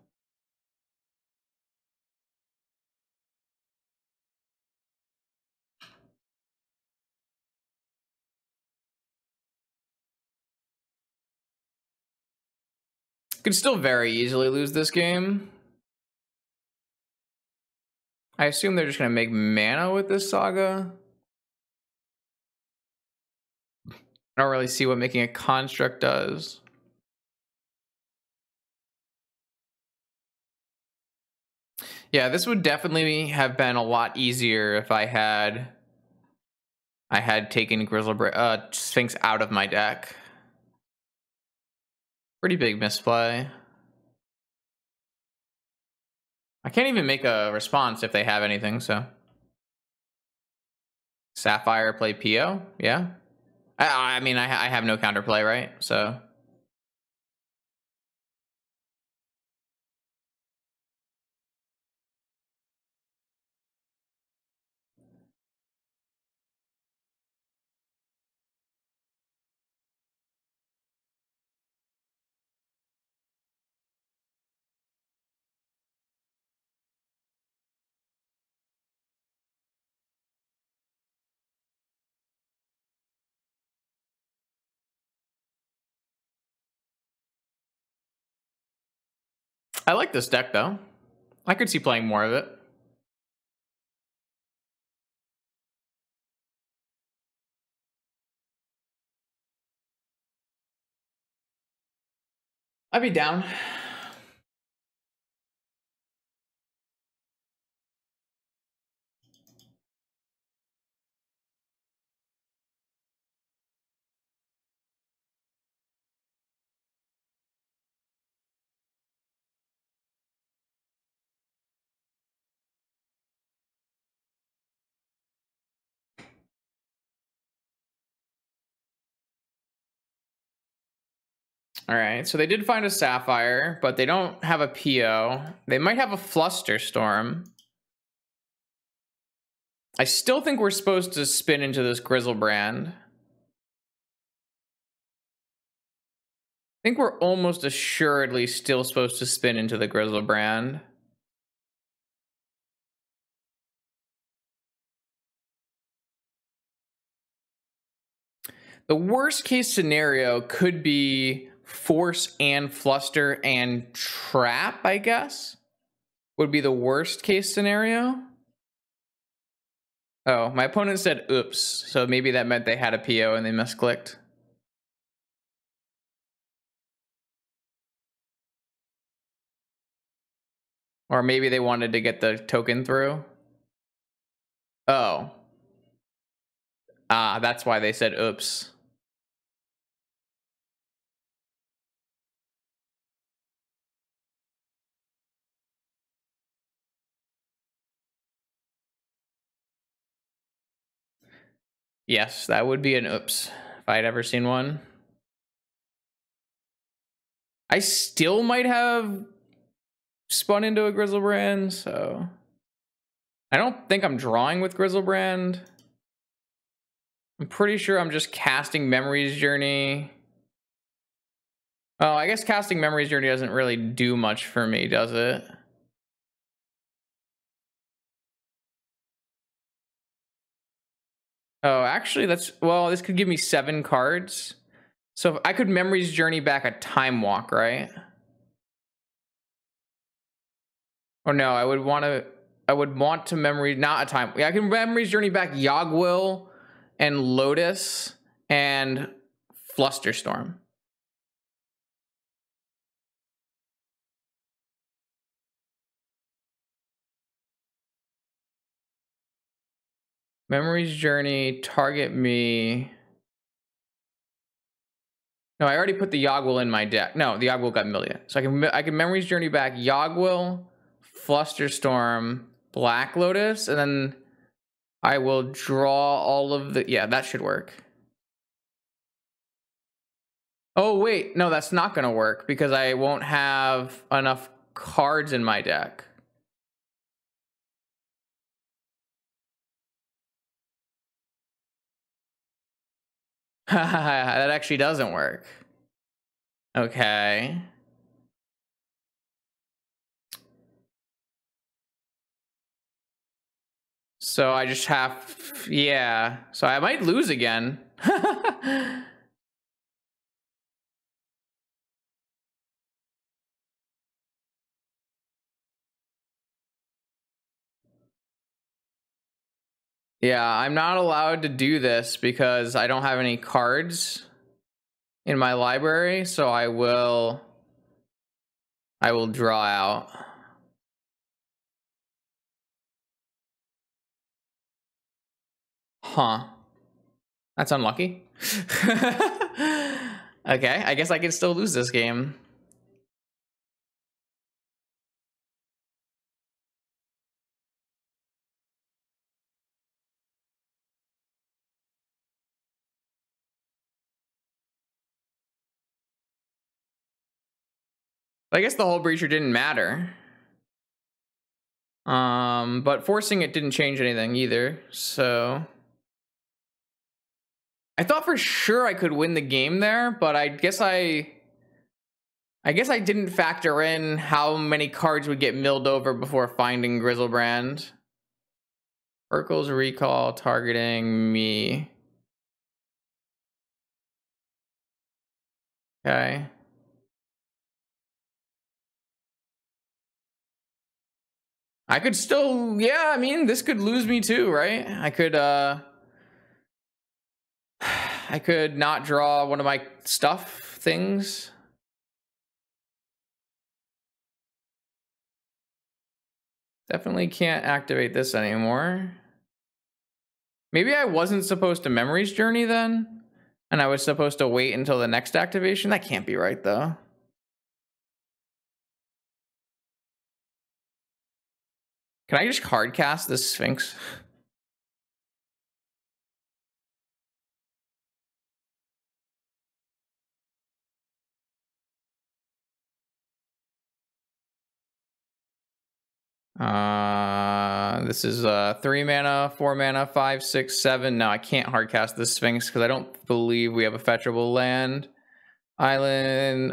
Could still very easily lose this game. I assume they're just going to make mana with this Saga. I don't really see what making a construct does. Yeah, this would definitely have been a lot easier if I had taken Sphinx out of my deck. Pretty big misplay. I can't even make a response if they have anything, so. Sapphire play Pio? Yeah. I mean, I have no counterplay, right? So. I like this deck, though. I could see playing more of it. I'd be down. All right, so they did find a Sapphire, but they don't have a PO. They might have a Flusterstorm. I still think we're supposed to spin into this Grizzlebrand. I think we're almost assuredly still supposed to spin into the Grizzlebrand. The worst case scenario could be Force and Fluster and Trap, I guess. Would be the worst case scenario. Oh, my opponent said oops, so maybe that meant they had a PO and they misclicked. Or maybe they wanted to get the token through. Oh. Ah, that's why they said oops. Yes, that would be an oops if I'd ever seen one. I still might have spun into a Grizzlebrand, so I don't think I'm drawing with Grizzlebrand. I'm pretty sure I'm just casting Memory's Journey. Oh, I guess casting Memory's Journey doesn't really do much for me, does it? Oh, actually, well, this could give me 7 cards. So I could Memory's Journey back a Time Walk, right? Or no, I would want to memory, not a time. Yeah, I can Memory's Journey back Yogwill and Lotus and Flusterstorm. Memory's Journey, target me. No, I already put the Yogwill in my deck. No, the Yogwill got Milia. So I can Memory's Journey back Yogwill, Flusterstorm, Black Lotus, and then I will draw all of the... Yeah, that should work. Oh, wait. No, that's not going to work because I won't have enough cards in my deck. That actually doesn't work. Okay. So I just have... Yeah. So I might lose again. Yeah, I'm not allowed to do this because I don't have any cards in my library, so I will draw out. Huh. That's unlucky. Okay, I guess I can still lose this game. I guess the Hull Breacher didn't matter. But forcing it didn't change anything either, so... I thought for sure I could win the game there, but I guess I didn't factor in how many cards would get milled over before finding Grizzlebrand. Urkel's recall targeting me. Okay. I could still, yeah, I mean, this could lose me too, right? I could not draw one of my stuff things. Definitely can't activate this anymore. Maybe I wasn't supposed to Memories Journey then, and I was supposed to wait until the next activation. That can't be right though. Can I just hard cast this Sphinx? This is 3 mana, 4 mana, 5, 6, 7. No, I can't hard cast this Sphinx because I don't believe we have a fetchable land. Island,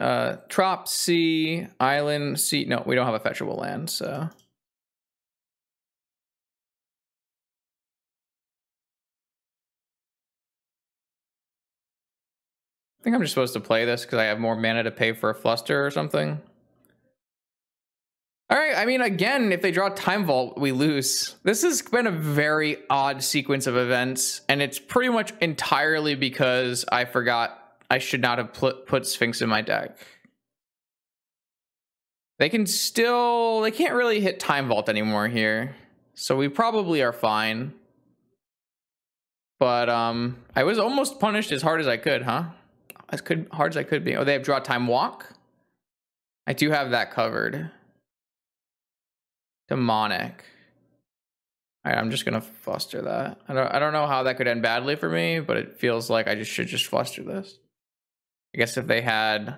Trop C, Island C. No, we don't have a fetchable land, so. I think I'm just supposed to play this because I have more mana to pay for a Fluster or something. All right, I mean, again, if they draw Time Vault, we lose. This has been a very odd sequence of events, and it's pretty much entirely because I forgot I should not have put Sphinx in my deck. They can't really hit Time Vault anymore here, so we probably are fine. But I was almost punished as hard as I could, huh? As hard as I could be. Oh, they have Draw Time Walk? I do have that covered. Demonic. All right, I'm just gonna fluster that. I don't know how that could end badly for me, but it feels like I should just fluster this. I guess if they had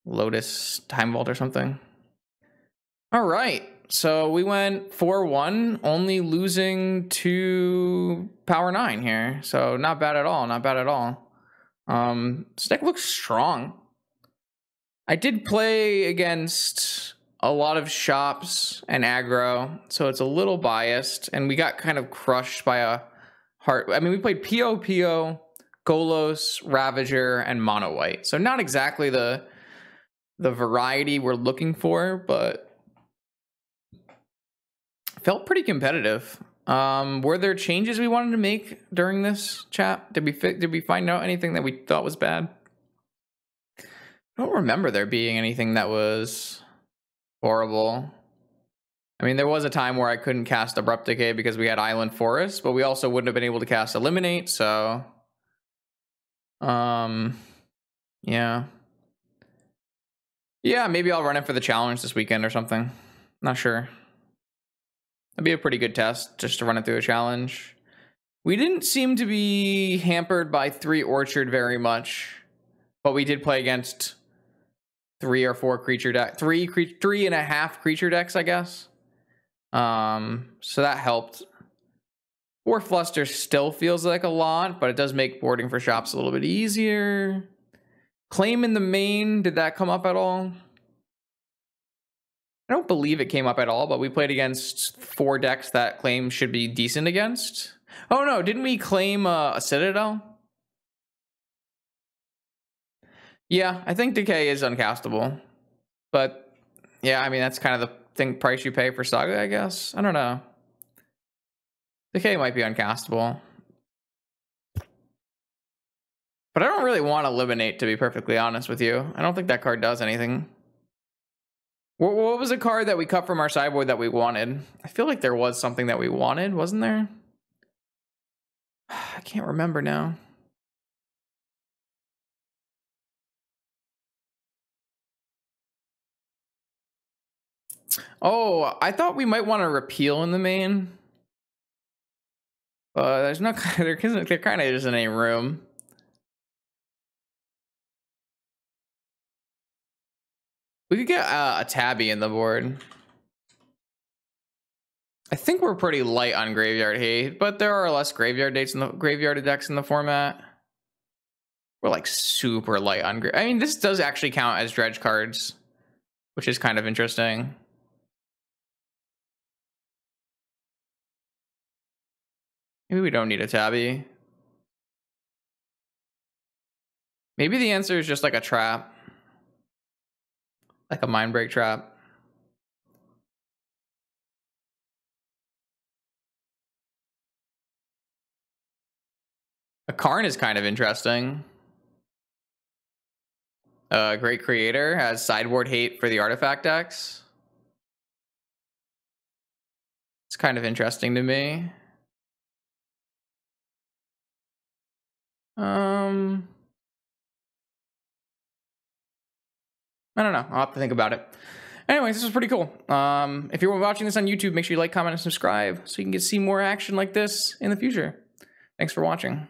Lotus Time Vault or something. All right, so we went 4-1, only losing to Power 9 here. So not bad at all, not bad at all. This deck looks strong. I did play against a lot of shops and aggro, so it's a little biased, and we got kind of crushed by a heart. I mean, we played P.O., Golos, Ravager, and Mono White, so not exactly the variety we're looking for, but felt pretty competitive. Were there changes we wanted to make during this chat? Did we find out anything that we thought was bad? I don't remember there being anything that was horrible. I mean, there was a time where I couldn't cast Abrupt Decay because we had Island Forest, but we also wouldn't have been able to cast Eliminate, so yeah. Yeah, maybe I'll run it for the challenge this weekend or something. Not sure. That'd be a pretty good test, just to run it through a challenge. We didn't seem to be hampered by 3 Orchard very much, but we did play against 3 or 4 creature deck, 3.5 creature decks, I guess. So that helped. 4 Fluster still feels like a lot, but it does make boarding for shops a little bit easier. Claim in the main, did that come up at all? I don't believe it came up at all, but we played against 4 decks that Claim should be decent against. Oh no, didn't we claim a Citadel? Yeah, I think Decay is uncastable. But yeah, I mean, that's kind of the price you pay for Saga, I guess. I don't know. Decay might be uncastable. But I don't really want to Eliminate, to be perfectly honest with you. I don't think that card does anything. What was a card that we cut from our sideboard that we wanted? I feel like there was something that we wanted, wasn't there? I can't remember now. Oh, I thought we might want to repeal in the main. There's no, there kind of isn't any room. We could get a Tabby in the board. I think we're pretty light on graveyard hate, but there are less graveyard decks in the format. We're like super light on I mean, this does actually count as dredge cards, which is kind of interesting. Maybe we don't need a Tabby. Maybe the answer is just like a trap. Like a Mindbreak trap. A Karn is kind of interesting. Great Creator has sideboard hate for the artifact decks. It's kind of interesting to me. I don't know. I'll have to think about it. Anyways, this was pretty cool. If you're watching this on YouTube, make sure you like, comment, and subscribe so you can see more action like this in the future. Thanks for watching.